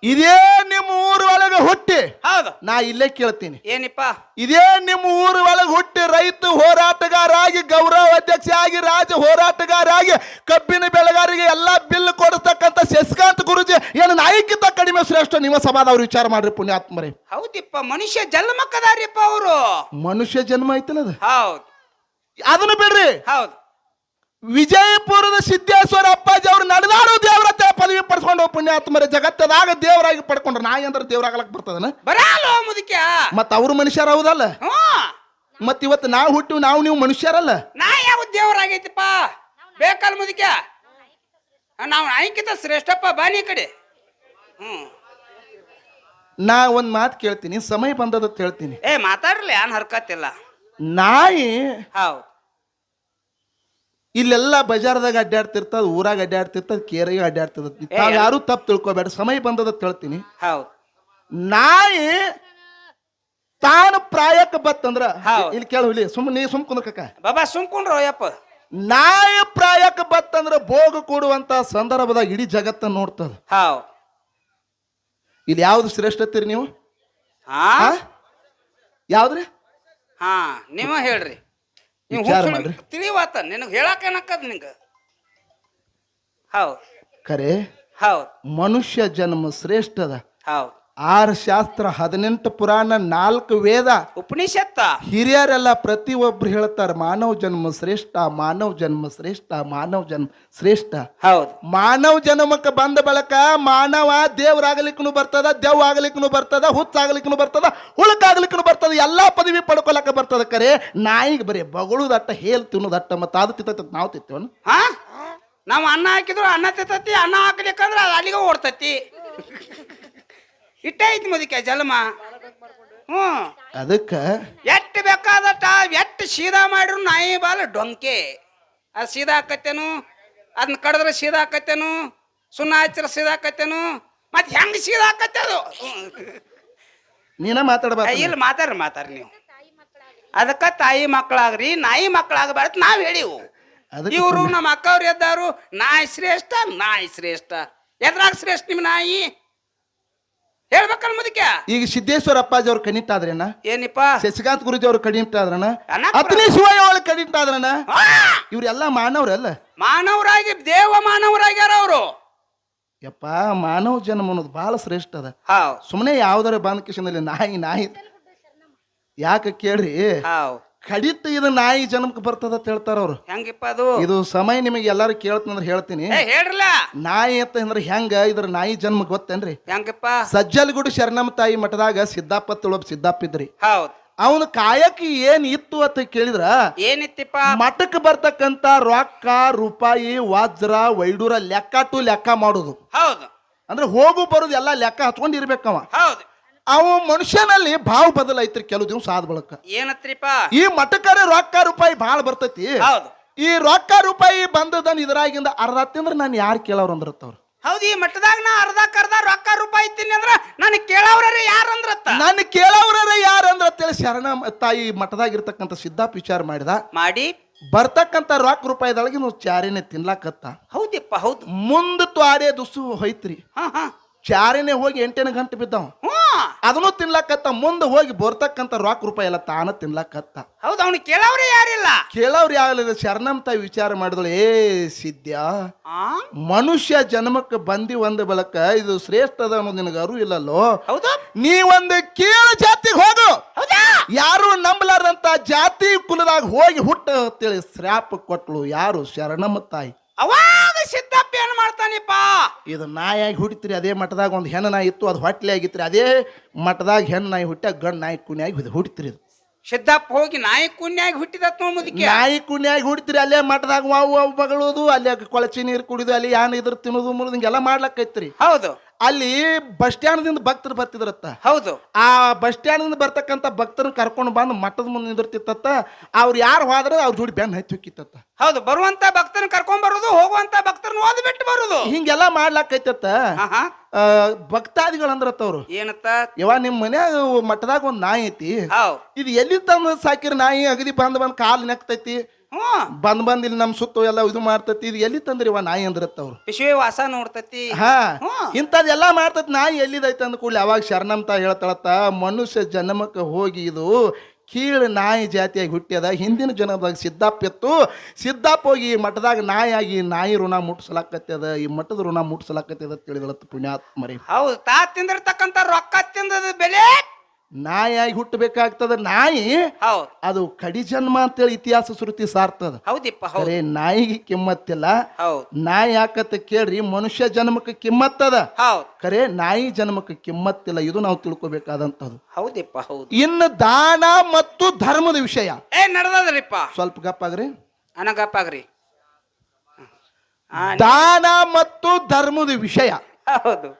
ಇದೇ ನಿಮ್ಮ ಊರ ಒಳಗೆ ಹುಟ್ಟಿ, ಹೌದು, ನಾ ಇಲ್ಲೇ ಕೇಳ್ತೀನಿ, ಏನಿಪ್ಪ ಇದೇ ನಿಮ್ಮ ಊರ ಒಳಗೆ ಹುಟ್ಟಿ ರೈತ ಹೋರಾಟಗಾರ ಆಗಿ, ಗೌರವ ಅಧ್ಯಕ್ಷ ಆಗಿ, ರಾಜ ಹೋರಾಟಗಾರ ಆಗಿ, ಕಬ್ಬಿನ ಬೆಳೆಗಾರರಿಗೆ ಎಲ್ಲಾ ಬಿಲ್ ಕೊಡಿಸ್ತಕ್ಕಂಥ ಶಶಿಕಾಂತ್ ಗುರುಜಿ ಏನು ನಾಯಿಕ್ಕಿಂತ ಕಡಿಮೆ ಶ್ರೇಷ್ಠ? ನಿಮ್ಮ ಸಮಾದವ್ರು ವಿಚಾರ ಮಾಡ್ರಿ ಪುಣ್ಯಾತ್ಮರೇ. ಹೌದಿಪ್ಪ, ಮನುಷ್ಯ ಜನ್ಮಕ್ಕದಾರಿಪ್ಪ ಅವರು. ಮನುಷ್ಯ ಜನ್ಮ ಐತಲ್ಲ ಅದು. ಹೌದು, ಅದನ್ನು ಬಿಡ್ರಿ. ಹೌದು. ವಿಜಯಪುರದ ಸಿದ್ದೇಶ್ವರ ಅಪ್ಪಾಜಿ ಅವ್ರು ನಡೆದಾಡು ದೇವರ ಪದವಿ ಪಡ್ಕೊಂಡು ಪುಣ್ಯಾತ್ಮರೇ, ಜಗತ್ತದಾಗ ದೇವರಾಗಿ ಪಡ್ಕೊಂಡ್ರು. ನಾಯಿ ಅಂದ್ರೆ ದೇವರಾಗಲಕ್ ಬರ್ತದನ? ಬರಲ್ಲ ಮುದಕ್ಯ. ಮತ್ತ ಅವ್ರು ಮನುಷ್ಯರ ಹೌದಲ್ಲ? ಮತ್ ಇವತ್ತು ನಾವು ಹುಟ್ಟು ನಾವು ನೀವು ಮನುಷ್ಯರಲ್ಲ? ನಾ ಯಾವ ದೇವರಾಗೈತಿಪ್ಪ? ಬೇಕಲ್ಲ ಮುದಕ್ಯ, ನಾವು ನಾಯಿಕ್ಕಿಂತ ಶ್ರೇಷ್ಠಪ್ಪ. ಬಾನಿ ಕಡೆ. ನಾ ಒಂದ್ ಮಾತು ಕೇಳ್ತೀನಿ, ಸಮಯ ಬಂದದ ಹೇಳ್ತೀನಿ. ಮಾತಾಡ್ರಲ್ಲ, ಏನ್ ಹರ್ಕತ್ತಿಲ್ಲ. ನಾಯಿ ಹೌದು, ಇಲ್ಲೆಲ್ಲ ಬಜಾರ್ದಾಗ ಅಡ್ಡಾಡ್ತಿರ್ತದ, ಊರಾಗ ಅಡ್ಡಾಡ್ತಿರ್ತದ, ಕೇರಿಗೆ ಅಡ್ಡಾಡ್ತಿರ್ತದ. ತಾವ್ ಯಾರು ತಪ್ಪು ತಿಳ್ಕೊಬೇಡ, ಸಮಯ ಬಂದದ ಹೇಳ್ತೀನಿ. ಹೌದು. ನಾಯಿ ತಾನು ಪ್ರಾಯಕ್ಕೆ ಬತ್ತಂದ್ರ ಇಲ್ಲಿ ಕೇಳು, ಇಲ್ಲಿ ನೀ ಸುಮ್ ಕುಂದ್ರಕ್ಕ ಬಾಬಾ, ಸುಮ್ಕೊಂಡ್ರು ಯಪ್ಪ. ನಾಯಿ ಪ್ರಾಯಕ್ಕೆ ಬತ್ತಂದ್ರ ಭೋಗ ಕೊಡುವಂತ ಸಂದರ್ಭದಾಗ ಇಡೀ ಜಗತ್ತ ನೋಡ್ತದ. ಹೌದು. ಇಲ್ಲಿ ಯಾವ್ದು ಶ್ರೇಷ್ಠತ್ತೀರಿ ನೀವು? ಯಾವ್ದ್ರಿ? ನೀವ ಹೇಳ್ರಿ. ವಿಚಾರ ಮಾಡ್ರಿ. ತಿಳಿವಾತ ನಿನಗ್ ಹೇಳಕ್ ಏನಕ್ಕದ ನಿಂಗ? ಹೌದು, ಖರೆ ಹೌದು. ಮನುಷ್ಯ ಜನ್ಮ ಶ್ರೇಷ್ಠದ. ಹೌದು. 6 ಶಾಸ್ತ್ರ, 18 ಪುರಾಣ, 4 ವೇದ, ಉಪನಿಷತ್ತ, ಹಿರಿಯರೆಲ್ಲ ಪ್ರತಿಯೊಬ್ರು ಹೇಳ್ತಾರೆ ಮಾನವ ಜನ್ಮ ಶ್ರೇಷ್ಠ, ಮಾನವ ಜನ್ಮ ಶ್ರೇಷ್ಠ, ಮಾನವ ಜನ್ಮ ಶ್ರೇಷ್ಠ. ಹೌದು. ಮಾನವ ಜನ್ಮಕ್ಕೆ ಬಂದ ಬಳಕ ಮಾನವ ದೇವ್ರಾಗಲಿಕ್ಕೂ ಬರ್ತದ, ದೆವ್ ಆಗ್ಲಿಕ್ಕೂ ಬರ್ತದ, ಹುಚ್ಚಾಗ್ಲಿಕ್ಕೂ ಬರ್ತದ, ಹುಳುಕಾಗ್ಲಿಕ್ಕೂ ಬರ್ತದ, ಎಲ್ಲಾ ಪದವಿ ಪಡ್ಕೊಳಕ ಬರ್ತದ. ಕರೆ ನಾಯಿಗೆ ಬರೀ ಬಗಳುದಟ್ಟ, ಹೇಲ್ ತಿನ್ನೋದಟ್ಟ. ಮತ್ತೆ ಅದು ತಿತ್ತ ನಾವು ತಿತ್ತೇವನು? ನಾವು ಅನ್ನ ಹಾಕಿದ್ರು ಅನ್ನ ತಿತ್ತತಿ, ಅನ್ನ ಹಾಕ್ಲಿಕ್ಕಂದ್ರ ಅದು ಅಲ್ಲಿಗೆ ಓಡ್ತತಿ. ಇಟ್ಟೇ ಐತಿ ಮುದಕ್ಕೆ ಜನ್ಮ. ಅದಕ್ಕ ಎಟ್ಟು ಬೇಕಾದಟ್ಟ ಎಟ್ಟು ಸೀದಾ ಮಾಡಿದ್ರು ನಾಯಿ ಬಾಲ ಡೊಂಕೆ. ಅದು ಸೀದಾ ಹಾಕತ್ತೇನು, ಅದನ್ನ ಕಡಿದ್ರೆ ಸೀದಾ ಹಾಕತ್ತೇನು, ಸುಣ್ಣ ಹಚ್ಚಿರ ಸೀದಾ ಹಾಕತ್ತೇನು, ಮತ್ತೆ ಹೆಂಗ್ ಸೀದಾ ಹಾಕತ್ತೆ ಅದು? ನೀನ ಮಾತಾಡ್ಬಾರ. ಇಲ್ಲಿ ಮಾತಾಡ್ರಿ ನೀವು. ಅದಕ್ಕ ತಾಯಿ ಮಕ್ಕಳಾಗ್ರಿ, ನಾಯಿ ಮಕ್ಕಳಾಗಬಾರ್ದು ನಾವ್ ಹೇಳಿವು. ಇವರು ನಮ್ಮ ಅಕ್ಕವ್ರು ಎದ್ದಾರು, ನಾಯಿ ಶ್ರೇಷ್ಠ, ನಾಯಿ ಶ್ರೇಷ್ಠ. ಎದ್ರಾಗ ಶ್ರೇಷ್ಠ ನಿಮ್ಮ ನಾಯಿ? ಹೇಳ್ಬೇಕಲ್ಲ ಮುದಕ್ಕೆ. ಈಗ ಸಿದ್ದೇಶ್ವರ ಅಪ್ಪಾಜಿ ಅವ್ರು ಕಡಿತಾದ್ರೇನ? ಏನಿಪ್ಪ? ಶಶಿಕಾಂತ್ ಗುರುಜಿ ಅವ್ರು ಕಡಿತಾದ್ರನ? ಅತ್ನಿ ಶಿವಯ್ಯ ಅವ್ರು ಕಡಿತಾದ್ರನ? ಇವ್ರೆಲ್ಲ ಮಾನವ್ರಲ್ಲ? ಮಾನವರಾಗಿ ದೇವ ಮಾನವರಾಗ್ಯಾರ ಅವರು. ಯಪ್ಪ, ಮಾನವ ಜನ್ಮ ಅನ್ನೋದು ಬಹಳ ಶ್ರೇಷ್ಠ ಅದ. ಸುಮ್ಮನೆ ಯಾವ್ದಾರ ಬಂದ ಕಿಶನಲ್ಲಿ ನಾಯಿ ನಾಯಿ ಯಾಕೆ ಕೇಳ್ರಿ? ಕಡಿತ ಇದು ನಾಯಿ ಜನ್ಮಕ್ಕೆ ಬರ್ತದ ಅಂತ ಹೇಳ್ತಾರ ಅವ್ರು. ಹೆಂಗಿಪ್ಪ ಅದು? ಇದು ಸಮಯ ನಿಮಗೆ ಎಲ್ಲಾರು ಕೇಳ್ತಂದ್ರೆ ಹೇಳ್ತೀನಿ. ಹೇಳ್ರಲ್ಲ. ನಾಯಿ ಅಂತ ಅಂದ್ರೆ ಹೆಂಗ ಇದ್ರ ನಾಯಿ ಜನ್ಮ ಗೊತ್ತೇನ್ರಿ? ಹೆಂಗಪ್ಪ? ಸಜ್ಜಲ್ಗುಡಿ ಶರಣಮ್ಮ ತಾಯಿ ಮಠದಾಗ ಸಿದ್ದಪ್ಪ ತುಳಬ್ ಸಿದ್ದಪ್ಪ ಇದ್ರಿ. ಹೌದು. ಅವನ ಕಾಯಕ್ಕೆ ಏನ್ ಇತ್ತು ಅಂತ ಕೇಳಿದ್ರ ಏನಿತ್ತಿಪ್ಪ? ಮಠಕ್ಕೆ ಬರ್ತಕ್ಕಂತ ರೊಕ್ಕ, ರೂಪಾಯಿ, ವಜ್ರ, ವೈಡೂರ ಲೆಕ್ಕ ಮಾಡುದು. ಹೌದು. ಅಂದ್ರೆ ಹೋಗು ಬರುದು ಎಲ್ಲಾ ಲೆಕ್ಕ ಹಚ್ಕೊಂಡಿರ್ಬೇಕವ. ಹೌದು. ಅವ ಮನುಷ್ಯನಲ್ಲಿ ಭಾವ ಬದಲಾಯ್ತ್ರಿ ಕೆಲವು ದಿವಸ ಆದ ಬಳಕ. ಏನತ್ರಿಪ್ಪ? ಈ ಮಠಕರೆ ರೊಕ್ಕ ರೂಪಾಯಿ ಭಾಳ ಬರ್ತೈತಿ. ಹೌದು. ಈ ರೊಕ್ಕ ರೂಪಾಯಿ ಬಂದದನ್ ಇದ್ರಾಗಿಂದ ಅರ್ಧ ತಿಂದ್ರ ನಾನು ಯಾರು ಕೇಳವ್ರ ಅಂದ್ರತ್ತವ್ರು. ಹೌದು. ಈ ಮಠದಾಗ ನಾ ಅರ್ಧ ರೊಕ್ಕ ರೂಪಾಯಿ ತಿನ್ನಿ ಅಂದ್ರ ನನ್ ಕೇಳವ್ರ ಯಾರು ಅಂದ್ರತ್ತ? ನನ್ನ ಕೇಳವ್ರ ಯಾರು ಅಂದ್ರತ್ತೇಳಿ ಶರಣ ತಾಯಿ ಮಠದಾಗ ಇರ್ತಕ್ಕಂಥ ಸಿದ್ದಪ್ಪ ವಿಚಾರ ಮಾಡಿ ಬರ್ತಕ್ಕಂಥ ರೊಕ್ಕ ರೂಪಾಯಿದೊಳಗೆ ನಾವು ಚಾರಿನೇ ತಿನ್ಲಾಕತ್ತ. ಹೌದಿಪ್ಪ, ಹೌದು. ಮುಂದ ತ್ವಾರೆ ದುಸು ಹೋಯ್ತ್ರಿ. ಚಾರಿನೇ ಹೋಗಿ 8 ಗಂಟೆ ಬಿದ್ದಾವ. ಅದನ್ನು ತಿನ್ಲಾಕತ್ತ. ಮುಂದೆ ಹೋಗಿ ಬರ್ತಕ್ಕಂಥ ರೊಕ್ಕ ರೂಪಾಯಿ ಎಲ್ಲ ತಾನ ತಿನ್ಲಾಕತ್ತ. ಹೌದು. ಅವ್ನು ಕೇಳವ್ರೆ ಯಾರಿಲ್ಲ. ಕೇಳವ್ರು ಯಾರಿಲ್ಲ. ಶರಣಮ್ ತಾಯಿ ವಿಚಾರ ಮಾಡಿದಳು, ಏ ಸಿದ್ಯ, ಮನುಷ್ಯ ಜನ್ಮಕ್ಕೆ ಬಂದಿ ಒಂದ ಬಳಕ ಇದು ಶ್ರೇಷ್ಠ ಅದ ಅನ್ನೋದು ನಿನಗೆ ಅರು ಇಲ್ಲಲ್ಲೋ. ಹೌದು. ನೀ ಒಂದು ಕೀಳು ಜಾತಿಗೆ ಹೋಗು, ಯಾರು ನಂಬಲಾರ್ದಂತ ಜಾತಿ ಕುಲದಾಗ ಹೋಗಿ ಹುಟ್ಟ ಅಂತೇಳಿ ಶ್ರಾಪ ಕೊಟ್ಲು. ಯಾರು? ಶರಣಮ್ಮ ತಾಯಿ. ಅವಾಗ ಸಿದ್ದಪ್ಪ ಏನ್ ಮಾಡ್ತಾನಿಪ್ಪ? ಇದು ನಾಯಾಗಿ ಹುಟ್ಟಿತ್ರಿ. ಅದೇ ಮಠದಾಗ ಒಂದು ಹೆಣ್ಣು ನಾಯಿ ಇತ್ತು, ಅದು ಹೊಟ್ಲೆ ಆಗಿತ್ರಿ. ಅದೇ ಮಠದಾಗ ಹೆಣ್ಣು ನಾಯಿ ಹುಟ್ಟ ಗಂಡು ನಾಯಿ ಕುಣಿಯಾಗಿ ಹುಟ್ಟಿತ್ರಿ. ಇದು ಸಿದ್ದಪ್ಪ ಹೋಗಿ ನಾಯಿ ಕುಣ್ಯಾಗಿ ಹುಟ್ಟಿದತ್ ಮುದಕ್ಕೆ. ನಾಯಿ ಕುಣ್ಯಾಗಿ ಹುಡ್ತಿರಿ. ಅಲ್ಲೇ ಮಠದಾಗ ವಾವು ಬಗಳೋದು, ಅಲ್ಲೇ ಕೊಳಚಿ ನೀರು ಕುಡಿದು, ಅಲ್ಲಿ ಯಾನ್ ಇದ್ರ ತಿನ್ನೋದು ಮುರಿದು ಹಿಂಗೆಲ್ಲ ಮಾಡ್ಲಕ್ಕೈತ್ರಿ. ಹೌದು. ಅಲ್ಲಿ ಬಸ್ ಸ್ಟ್ಯಾಂಡ್ ದಿಂದ ಭಕ್ತರು ಬರ್ತಿದ್ರತ್ತ. ಹೌದು. ಆ ಬಸ್ ಸ್ಟ್ಯಾಂಡ್ ದಿಂದ ಬರ್ತಕ್ಕಂತ ಭಕ್ತರನ್ನ ಕರ್ಕೊಂಡು ಬಂದು ಮಠದ ಮುಂದೆ ನಿಂದಿರ್ತಿತ್ತ. ಅವ್ರು ಯಾರು ಹೋದ್ರ ಅವ್ರ ಜೋಡಿ ಬೆನ್ನ ಹಚ್ಚಿ ಹೋಗಿತ್ತ. ಹೌದು, ಬರುವಂತ ಭಕ್ತರನ್ನ ಕರ್ಕೊಂಡ್ ಬರುದು, ಹೋಗುವಂತ ಭಕ್ತರನ್ನ ಓದ್ ಬಿಟ್ಟು ಬರುದು, ಹಿಂಗೆಲ್ಲಾ ಮಾಡ್ಲಾಕೈತತ್ತ. ಭಕ್ತಾದಿಗಳು ಅಂದ್ರತ್ತ ಅವ್ರು ಏನತ್ತ, ಯವ ನಿಮ್ ಮನ್ಯಾಗ ಮಠದಾಗ ಒಂದ್ ನಾಯಿ ಐತಿ, ಇದು ಎಲ್ಲಿ ತಂದ ಸಾಕಿರ ನಾಯಿ ಅಗದಿ ಬಂದ್ ಕಾಲ್ ನೆಕ್ತೈತಿ, ಬಂದ್ ಇಲ್ಲಿ ನಮ್ ಸುತ್ತ ಎಲ್ಲ ಇದು ಮಾಡ್ತೈತಿ, ಇದು ಎಲ್ಲಿ ತಂದ್ರಿ ಇವ ನಾಯಿ ಅಂದ್ರತ್ತ ಅವ್ರು. ವಿಶ್ವೇ ವಾಸ ನೋಡ್ತೈತಿ. ಇಂಥದ್ದೆಲ್ಲಾ ಮಾಡ್ತೈತಿ. ನಾಯಿ ಎಲ್ಲಿದೈತೆ ಅಂದ ಕೂಡಲೇ ಅವಾಗ ಶರಣಂತ ಹೇಳ್ತಾಳತ್ತ, ಮನುಷ್ಯ ಜನ್ಮಕ್ಕೆ ಹೋಗಿ ಇದು ಕೀಳು ನಾಯಿ ಜಾತಿಯಾಗಿ ಹುಟ್ಟ್ಯದ. ಹಿಂದಿನ ಜನ್ಮದಾಗ ಸಿದ್ದಪ್ಪ ಎತ್ತು, ಸಿದ್ದಪ್ಪ ಹೋಗಿ ಮಠದಾಗ ನಾಯಿಯಾಗಿ ನಾಯಿ ಋಣ ಮುಟ್ಸಲಾಕತ್ತದ, ಈ ಮಠದ ಋಣ ಮುಟ್ಸಲಾಕತ್ತದ ತಿಳಿದಳತ್ತ ಪುಣ್ಯಾತ್ಮರಿ. ಹೌದು, ತಾ ತಿಂದಿರ್ತಕ್ಕಂಥ ರೊಕ್ಕ ತಿಂದದ ಬೆಲೆ ನಾಯಿಯಾಗಿ ಹುಟ್ಟಬೇಕಾಗ್ತದ. ನಾಯಿ ಅದು ಕಡಿ ಜನ್ಮ ಅಂತೇಳಿ ಇತಿಹಾಸ ಶ್ರುತಿ ಸಾರ್ತದ. ಹೌದಿಪ್ಪ. ಅರೆ ನಾಯಿಗೆ ಕಿಮ್ಮತ್ತಿಲ್ಲ. ನಾಯಿ ಯಾಕತ್ತ ಕೇಳ್ರಿ, ಮನುಷ್ಯ ಜನ್ಮಕ್ಕೆ ಕಿಮ್ಮತ್ತದ, ಖರೆ ನಾಯಿ ಜನ್ಮಕ್ಕೆ ಕಿಮ್ಮತ್ತಿಲ್ಲ. ಇದು ನಾವು ತಿಳ್ಕೊಬೇಕಾದಂತದ್ದು. ಹೌದಿಪ್ಪ. ಹೌದು. ಇನ್ನು ದಾನ ಮತ್ತು ಧರ್ಮದ ವಿಷಯ ನಡೆದದ್ರಿಪ್ಪ. ಸ್ವಲ್ಪ ಗಪ್ಪಾಗ್ರಿ, ಗಪ್ಪಾಗ್ರಿ. ದಾನ ಮತ್ತು ಧರ್ಮದ ವಿಷಯ. ಹೌದು.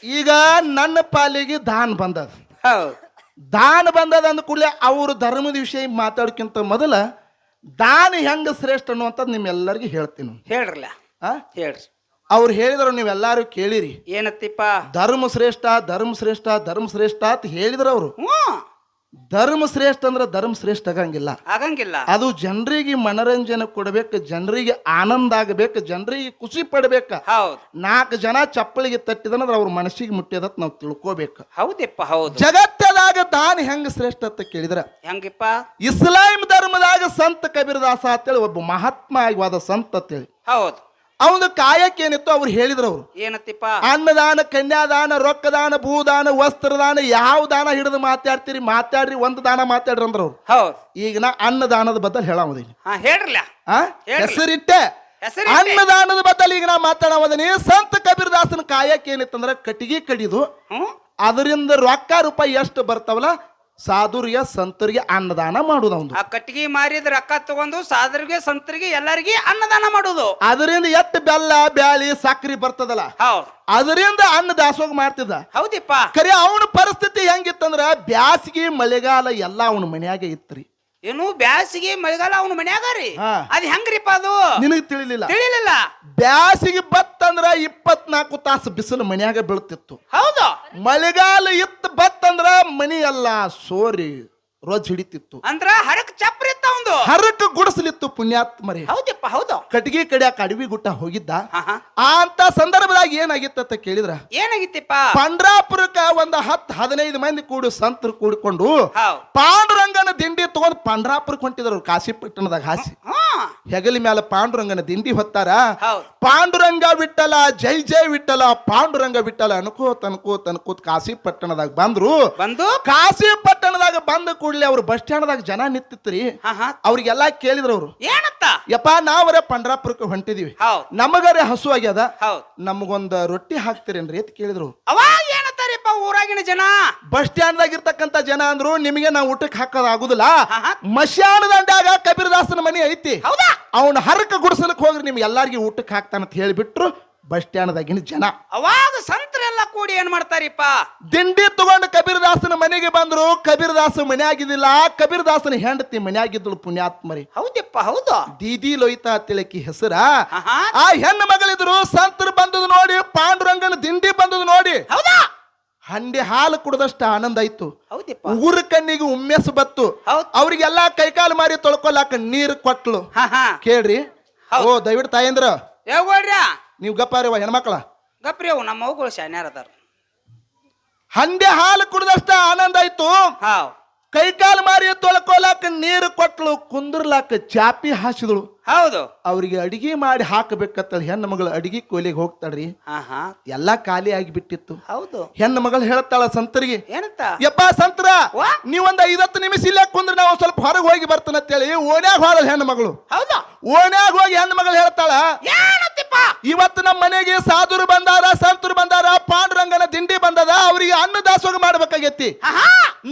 ಈಗ ನನ್ನ ಪಾಲಿಗೆ ದಾನ ಬಂದದ. ದಾನ ಬಂದದ ಅಂದ ಕೂಡಲೇ ಅವರು ಧರ್ಮದ ವಿಷಯ ಮಾತಾಡೋಕ್ಕಿಂತ ಮೊದಲ ದಾನ ಹೆಂಗ ಶ್ರೇಷ್ಠ ಅನ್ನುವಂಥದ್ದು ನಿಮ್ಮೆಲ್ಲರಿಗೂ ಹೇಳ್ತೀನಿ. ಹೇಳ್ರಲ್ಲ. ಹೇಳ್ರಿ. ಅವ್ರು ಹೇಳಿದ್ರು ನೀವೆಲ್ಲಾರು ಕೇಳಿರಿ. ಏನತ್ತಿಪ್ಪ? ಧರ್ಮ ಶ್ರೇಷ್ಠ, ಧರ್ಮ ಶ್ರೇಷ್ಠ, ಧರ್ಮ ಶ್ರೇಷ್ಠ ಅಂತ ಹೇಳಿದ್ರು ಅವರು. ಧರ್ಮ ಶ್ರೇಷ್ಠ ಅಂದ್ರೆ ಧರ್ಮ ಶ್ರೇಷ್ಠ ಆಗಂಗಿಲ್ಲ. ಅದು ಜನರಿಗೆ ಮನರಂಜನೆ ಕೊಡ್ಬೇಕು, ಜನರಿಗೆ ಆನಂದ ಆಗಬೇಕು, ಜನರಿಗೆ ಖುಷಿ ಪಡ್ಬೇಕ. 4 ಜನ ಚಪ್ಪಳಿಗೆ ತಟ್ಟಿದನಂದ್ರೆ ಅವ್ರ ಮನಸ್ಸಿಗೆ ಮುಟ್ಟಿದತ್ ನಾವು ತಿಳ್ಕೋಬೇಕು. ಹೌದಿಪ್ಪ. ಹೌದು. ಜಗತ್ತದಾಗ ದಾನ ಹೆಂಗ ಶ್ರೇಷ್ಠ ಅಂತ ಕೇಳಿದ್ರ ಹೆಂಗಿಪ್ಪ? ಇಸ್ಲಾಂ ಧರ್ಮದಾಗ ಸಂತ ಕಬೀರ್ ದಾಸ ಅಂತೇಳಿ ಒಬ್ಬ ಮಹಾತ್ಮ ಆಗಿವಾದ ಸಂತ ಅಂತೇಳಿ. ಹೌದು. ಅವನ ಕಾಯಕ್ಕೆ ಏನಿತ್ತು ಅವ್ರು ಹೇಳಿದ್ರು. ಅವರು ಏನತ್ತಿಪ್ಪ? ಅನ್ನದಾನ, ಕನ್ಯಾದಾನ, ರೊಕ್ಕದಾನ, ಭೂದಾನ, ವಸ್ತ್ರದಾನ, ಯಾವ ದಾನ ಹಿಡಿದು ಮಾತಾಡ್ತೀರಿ ಮಾತಾಡ್ರಿ, ಒಂದು ದಾನ ಮಾತಾಡ್ರಿ ಅಂದ್ರ ಅವ್ರು. ಹೌದು. ಈಗ ನಾ ಅನ್ನದಾನದ ಬದಲು ಹೇಳೋದಿಲ್ಲ. ಹೇಳ್ರಲ್ಲ. ಹೆಸರಿಟ್ಟೆ ಅನ್ನದಾನದ ಬದಲು ಈಗ ನಾ ಮಾತಾಡೋದನಿ. ಸಂತ ಕಬೀರ್ ದಾಸನ ಕಾಯಕ್ಕೆ ಏನಿತ್ತಂದ್ರ ಕಟ್ಟಿಗೆ ಕಡಿದು ಅದರಿಂದ ರೊಕ್ಕ ರೂಪಾಯಿ ಎಷ್ಟು ಬರ್ತಾವಲ್ಲ ಸಾಧುರಿಗೆ ಸಂತರಿಗೆ ಅನ್ನದಾನ ಮಾಡುದು. ಅವನು ಆ ಕಟ್ಟಿಗೆ ಮಾರಿದ ರೊಕ್ಕ ತಗೊಂಡು ಸಾಧುರಿಗೆ ಸಂತರಿಗೆ ಎಲ್ಲರಿಗೆ ಅನ್ನದಾನ ಮಾಡುದು. ಅದರಿಂದ ಎಷ್ಟು ಬೆಲ್ಲ ಬ್ಯಾಳಿ ಸಕ್ರಿ ಬರ್ತದಲ್ಲ ಅದರಿಂದ ಅನ್ನ ದಾಸೋಗ ಮಾಡ್ತಿದ್ದ. ಹೌದಿಪ್ಪ. ಖರೆ ಅವನ ಪರಿಸ್ಥಿತಿ ಹೆಂಗಿತ್ತಂದ್ರ ಬ್ಯಾಸಿಗೆ ಮಳೆಗಾಲ ಎಲ್ಲ ಅವನ ಮನ್ಯಾಗ ಇತ್ರಿ. ಏನು ಬ್ಯಾಸಿಗೆ ಮಳೆಗಾಲ ಅವನ ಮನ್ಯಾಗ ರೀ? ಅದ್ ಹೆಂಗ್ರಿಪ್ಪ? ಅದು ನಿನಗೆ ತಿಳಿಲಿಲ್ಲ. ಬ್ಯಾಸಿಗೆ ಬತ್ತಂದ್ರ 24 ತಾಸು ಬಿಸಿಲು ಮನ್ಯಾಗ ಬೀಳ್ತಿತ್ತು. ಹೌದು. ಮಳೆಗಾಲ ಇತ್ತು ಬತ್ತಂದ್ರ ಮನಿ ಎಲ್ಲ ಸೋರಿ ರೋಜ್ ಹಿಡಿತಿತ್ತು. ಅಂದ್ರ ಹರಕ್ ಚಪ್ರ ಇತ್ತ, ಒಂದು ಹರಕ್ ಗುಡಿಸಲಿತ್ತು. ಪುಣ್ಯಾತ್ಮರಿ. ಹೌದಿಪ್ಪ. ಹೌದು. ಕಟ್ಟಿಗೆ ಕಡಿಯಾಕ ಅಡವಿ ಗುಟ್ಟ ಹೋಗಿದ್ದ. ಅಂತ ಸಂದರ್ಭದಾಗ ಏನಾಗಿತ್ತ ಕೇಳಿದ್ರ, ಏನಾಗಿತ್ತಿಪ್ಪ? ಪಂಡ್ರಾಪುರಕ್ಕ ಒಂದ್ 10-15 ಮಂದಿ ಸಂತರು ಕೂಡಿಕೊಂಡು ಪಾಂಡುರಂಗನ ದಿಂಡಿ ತಗೊಂಡ್ ಪಂಡ್ರಾಪುರಕ್ಕೆ ಹೊಂಟಿದ್ರು. ಕಾಶಿ ಪಟ್ಟಣದಾಗ ಹಾಸಿ ಹೆಗಲಿ ಮ್ಯಾಲ ಪಾಂಡುರಂಗನ ದಿಂಡಿ ಹೊತ್ತಾರ. ಪಾಂಡುರಂಗ ವಿಠಲ, ಜೈ ಜೈ ವಿಠಲ, ಪಾಂಡುರಂಗ ವಿಠಲ ಅನ್ಕೋತ ಕಾಶಿ ಪಟ್ಟಣದಾಗ ಬಂದ್ರು. ಕಾಶಿ ಪಟ್ಟಣದಾಗ ಬಂದ ಕೂಡಲೇ ಅವ್ರು ಬಸ್ ಸ್ಟ್ಯಾಂಡ್ದಾಗ ಜನ ನಿಂತಿತ್ರಿ. ಅವ್ರಿಗೆಲ್ಲಾ ಕೇಳಿದ್ರು ಅವ್ರು, ಏನತ್ತ? ಯಪ್ಪ ನಾವರೇ ಪಂಡ್ರಾಪುರಕ್ಕೆ ಹೊಂಟಿದೀವಿ, ನಮಗರೇ ಹಸು ಆಗ್ಯದ, ನಮಗೊಂದ್ ರೊಟ್ಟಿ ಹಾಕ್ತಿರೇನ್ರಿ ಅಂತ ಕೇಳಿದ್ರು. ಅವಾಗ ಏನತ್ತಾರಿಪ್ಪ ಊರಾಗಿನ ಜನ? ಬಸ್ ಸ್ಟ್ಯಾಂಡ್ದಾಗ ಇರ್ತಕ್ಕಂತ ಜನ ಅಂದ್ರು, ನಿಮಗೆ ನಾವು ಊಟಕ್ಕೆ ಹಾಕೋದ್ ಆಗುದಿಲ್ಲ, ಮಶಾನ ದಂಡ್ಯಾಗ ಕಬೀರ್ ದಾಸನ ಮನಿ ಐತಿ, ಅವನ ಹರಕ ಗುಡಿಸಲಕ್ ಹೋಗ್ರಿ ನಿಮ್ಗೆ ಎಲ್ಲಾರ್ಗಿ ಊಟಕ್ಕೆ ಹಾಕ್ತಾನಂತ ಹೇಳಿಬಿಟ್ರು. ಬಸ್ ಸ್ಟ್ಯಾಂಡ್ದಾಗಿನ ಜನ ಅವಾಗ ಸಂತರೆಲ್ಲ ಕೂಡಿ ಏನ್ ಮಾಡ್ತಾರಿಪ್ಪ? ದಿಂಡಿ ತಗೊಂಡು ಕಬೀರ್ ದಾಸನ ಮನೆಗೆ ಬಂದ್ರು. ಕಬೀರ್ ದಾಸ ಮನೆಯಾಗಿದ್ದಿಲ್ಲ, ಕಬೀರ್ ದಾಸನ ಹೆಂಡತಿ ಮನೆಯಾಗಿದ್ದಳು. ಪುಣ್ಯಾತ್ಮರಿ. ಹೌದಿಪ್ಪ. ಹೌದು. ದೀದಿ ಲೋಯ್ತಾ ತಿಳಕಿ ಹೆಸರ. ಆ ಹೆಣ್ಣು ಮಗಳಿದ್ರು. ಸಂತರು ಬಂದದು ನೋಡಿ, ಪಾಂಡುರಂಗನ ದಿಂಡಿ ಬಂದದು ನೋಡಿ ಹಂಡಿ ಹಾಲು ಕುಡದಷ್ಟು ಆನಂದ ಆಯ್ತು. ಊರ ಕಣ್ಣಿಗೆ ಉಮ್ಮೆಸ್ ಬತ್ತು. ಅವ್ರಿಗೆಲ್ಲಾ ಕೈಕಾಲು ಮಾರಿ ತೊಳ್ಕೊಲಾಕ ನೀರು ಕೊಟ್ಲು. ಕೇಳ್ರಿ, ಓ ದಯವಿಟ್ಟು ತಾಯಂದ್ರ ನೀವು ಗಪ್ಪಾರಿವ ಹೆಣ್ಮಕ್ಳ ಗಪ್ರಿ, ಅವು ನಮ್ಮ ಮಗುಗಳು ಶಾನ್ಯಾರ ಅದಾರ. ಹಂಡೆ ಹಾಲು ಕುಡ್ದಷ್ಟ ಆನಂದ ಆಯ್ತು. ಕೈಕಾಲು ಮಾರಿ ತೊಳ್ಕೊಲಾಕ ನೀರು ಕೊಟ್ಲು, ಕುಂದ್ರಲಾಕ ಚಾಪಿ ಹಾಸಿದಳು. ಹೌದು. ಅವ್ರಿಗೆ ಅಡಿಗೆ ಮಾಡಿ ಹಾಕಬೇಕತ್ತ ಹೆಣ್ಣು ಮಗಳು ಅಡಿಗೆ ಕೋಲಿಗೆ ಹೋಗ್ತಾಳ್ರಿ. ಎಲ್ಲಾ ಖಾಲಿ ಆಗಿ ಬಿಟ್ಟಿತ್ತು. ಹೌದು. ಹೆಣ್ಣು ಮಗಳು ಹೇಳ್ತಾಳ ಸಂತರಿಗೆ, ಏನಂತ? ಯಪ್ಪ ಸಂತರ, ನೀವೊಂದ್ 50 ನಿಮಿಷ ಇಲ್ಲೇ ಕುಂದ್ರೆ ನಾವು ಸ್ವಲ್ಪ ಹೊರಗೆ ಹೋಗಿ ಬರ್ತಾನಂತೇಳಿ ಓಣ್ಯಾಗ ಹೋದ ಹೆಣ್ಣು ಮಗಳು. ಹೌದಾ? ಓಣ್ಯಾಗ ಹೋಗಿ ಹೆಣ್ಣು ಮಗಳು ಹೇಳ್ತಾಳ, ಏನತ್ತಿಪ್ಪ? ಇವತ್ತು ನಮ್ಮ ಮನೆಗೆ ಸಾಧುರು ಬಂದಾರ, ಸಂತರು ಬಂದಾರ, ಪಾಂಡುರಂಗನ ದಿಂಡಿ ಬಂದದ, ಅವ್ರಿಗೆ ಅನ್ನ ದಾಸೋಗ ಮಾಡ್ಬೇಕಾಗೈತಿ.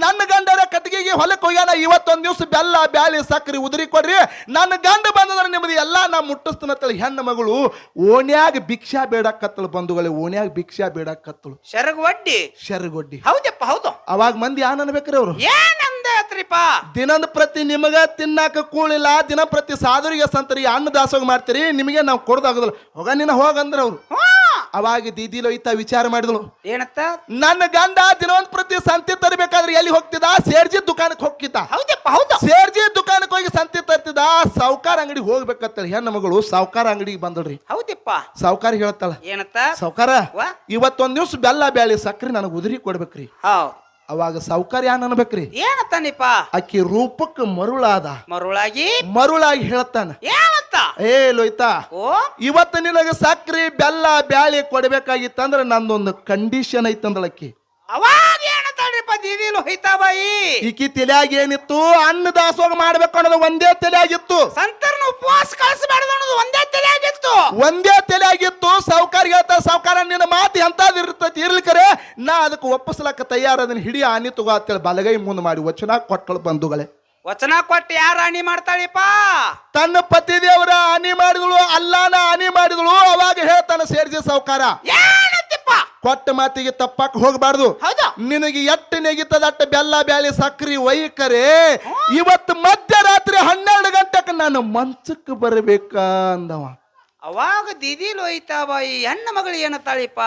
ನನ್ನ ಗಂಡರ ಕಟ್ಟಿಗೆಗೆ ಹೊಲಕ್ಕೆ ಹೋಗ್ಯಾನ, ಇವತ್ತೊಂದ್ ದಿವ್ಸ ಬೆಲ್ಲ ಬ್ಯಾಳಿ ಸಕ್ಕರೆ ಉದುರಿ ಕೊಡ್ರಿ, ನನ್ನ ಗಂಡ ಬಂದದ್ರ ನಿಮ್ದು ಎಲ್ಲಾ ನಾ ಮುಟ್ಟಿಸ್ತನತ್ತಳ ಹೆಣ್ಣು ಮಗಳು ಓಣ್ಯಾಗ ಭಿಕ್ಷಾ ಬೇಡಕ್ಕತ್ತಳು. ಬಂಧುಗಳೇ, ಓಣ್ಯಾಗ ಭಿಕ್ಷಾ ಬೇಡಕ್ಕತ್ತಳು. ಶರಗೊಡ್ಡಿ. ಹೌದಪ್ಪ, ಹೌದು. ಅವಾಗ ಮಂದಿ ಏನ್ ಅನ್ಬೇಕ್ರಿ ಅವ್ರು? ದಿನದ ಪ್ರತಿ ನಿಮಗ ತಿನ್ನಾಕ ಕೂಳಿಲ್ಲ, ದಿನ ಪ್ರತಿ ಸಾಧುರಿಗೆ ಸಂತರಿಗೆ ಅನ್ನ ದಾಸೋಗ ಮಾಡ್ತೀರಿ, ನಿಮಗೆ ನಾವು ಕೊಡೋದಾಗೋದಿಲ್ಲ, ಹೋಗ ನಿನ್ನ ಹೋಗಂದ್ರ ಅವ್ರು. ಅವಾಗ ದೀದಿಲೋ ಇತ್ತ ವಿಚಾರ ಮಾಡಿದಳು, ಏನತ್ತ? ನನ್ನ ಗಂಡ ದಿನವಂತ ಪ್ರತಿ ಸಂತಿ ತರಬೇಕಾದ್ರೆ ಎಲ್ಲಿ ಹೋಗ್ತಿದ್ದ? ಸೇರ್ಜಿ ದುಕಾನಕ್ಕೆ ಹೋಗ್ತಿದ್ದ. ಸೇರ್ಜಿ ದುಕಾನಕ್ಕೆ ಹೋಗಿ ಸಂತಿ ತರ್ತಿದ್ದ. ಸಾವುಕಾರ ಅಂಗಡಿಗೆ ಹೋಗ್ಬೇಕತ್ತೇಳಿ ಹೆಣ್ಣು ಮಗಳು ಸಾವುಕಾರ ಅಂಗಡಿಗೆ ಬಂದಳ್ರಿ. ಹೌದಪ್ಪ. ಸಾವುಕಾರ ಹೇಳ್ತಾಳ, ಏನತ್ತ? ಸಾವುಕಾರ, ಇವತ್ತೊಂದ್ ದಿವ್ಸ ಬೆಲ್ಲ ಬ್ಯಾಳಿ ಸಕ್ರಿ ನನಗೆ ಉದುರಿ ಕೊಡ್ಬೇಕ್ರಿ. ಅವಾಗ ಸಾವುಕಾರ ಏನ್ ಅನ್ಬೇಕ್ರಿ? ಏನತ್ತಾನಿಪ್ಪ? ಆಕಿ ರೂಪಕ್ಕೆ ಮರುಳಾಗಿ ಹೇಳ್ತಾನ, ಏ ಲೋಯ್ತಾ, ಇವತ್ತು ನಿನಗೆ ಸಕ್ರಿ ಬೆಲ್ಲ ಬ್ಯಾಳಿ ಕೊಡ್ಬೇಕಾಗಿತ್ತಂದ್ರ ನಂದೊಂದು ಕಂಡೀಷನ್ ಐತಂದಳಕ್ಕಿ. ಅವಾಗ ಏನತ್ತಾಳ್ರಿಪ್ಪ ದೀದಿಲು ಹೋಯ್ತಾಬಾಯಿ? ಈಕಿ ತಲೆಯಾಗ ಏನಿತ್ತು? ಅನ್ನ ದಾಸೋಗ ಮಾಡ್ಬೇಕು ಅನ್ನೋದು ಒಂದೇ ತಲೆಯಾಗಿತ್ತು. ಸಂತರ್ನ ಉಪವಾಸ ಕಳಿಸಬಾರ್ದು ಅನ್ನೋದು ಒಂದೇ ತಲೆಯಾಗಿತ್ತು. ಸಾವುಕಾರ ಹೇಳ್ತಾರ, ಸಾವುಕಾರ ನಿನ್ನ ಮಾತು ಎಂತಾದ್ ಇರ್ತೈತಿ ಇರ್ಲಿಕ್ಕರೆ, ನಾ ಅದಕ್ಕೆ ಒಪ್ಪಿಸ್ಲಕ್ಕ ತಯಾರ, ಅದನ್ನ ಹಿಡಿಯ ಆನಿ ತಗೋ ಅಂತೇಳಿ ಬಲಗೈ ಮುಂದೆ ಮಾಡಿ ವಚನ ಕೊಟ್ಟಳು. ಬಂಧುಗಳೇ, ವಚನ ಕೊಟ್ಟು ಯಾರ ಹಾನಿ ಮಾಡ್ತಾಳಿಪ್ಪ? ತನ್ನ ಪತಿ ದೇವರ ಹಾನಿ ಮಾಡಿದಳು, ಅಲ್ಲಾನ ಹಾನಿ ಮಾಡಿದಳು. ಅವಾಗ ಹೇಳ್ತಾನ ಸೇರ್ಜಿ ಸಾವುಕಾರ, ಕೊಟ್ಟ ಮಾತಿಗೆ ತಪ್ಪಾಕ ಹೋಗಬಾರ್ದು. ನಿನಗೆ ಎಟ್ಟು ನೆಗಿತದ ಅಟ್ಟ ಬೆಲ್ಲ ಬ್ಯಾಳಿ ಸಕ್ರಿ ಒಯ್ಕರೆ, ಇವತ್ತು ಮಧ್ಯರಾತ್ರಿ 12 ಗಂಟೆಗೆ ನಾನು ಮಂಚಕ್ಕೆ ಬರಬೇಕ ಅಂದವ. ಅವಾಗ ದೀದಿಲು ಹೋಯ್ತಾಬಾಯಿ ಹೆಣ್ಣು ಮಗಳು ಏನತ್ತಾಳಿಪ್ಪ?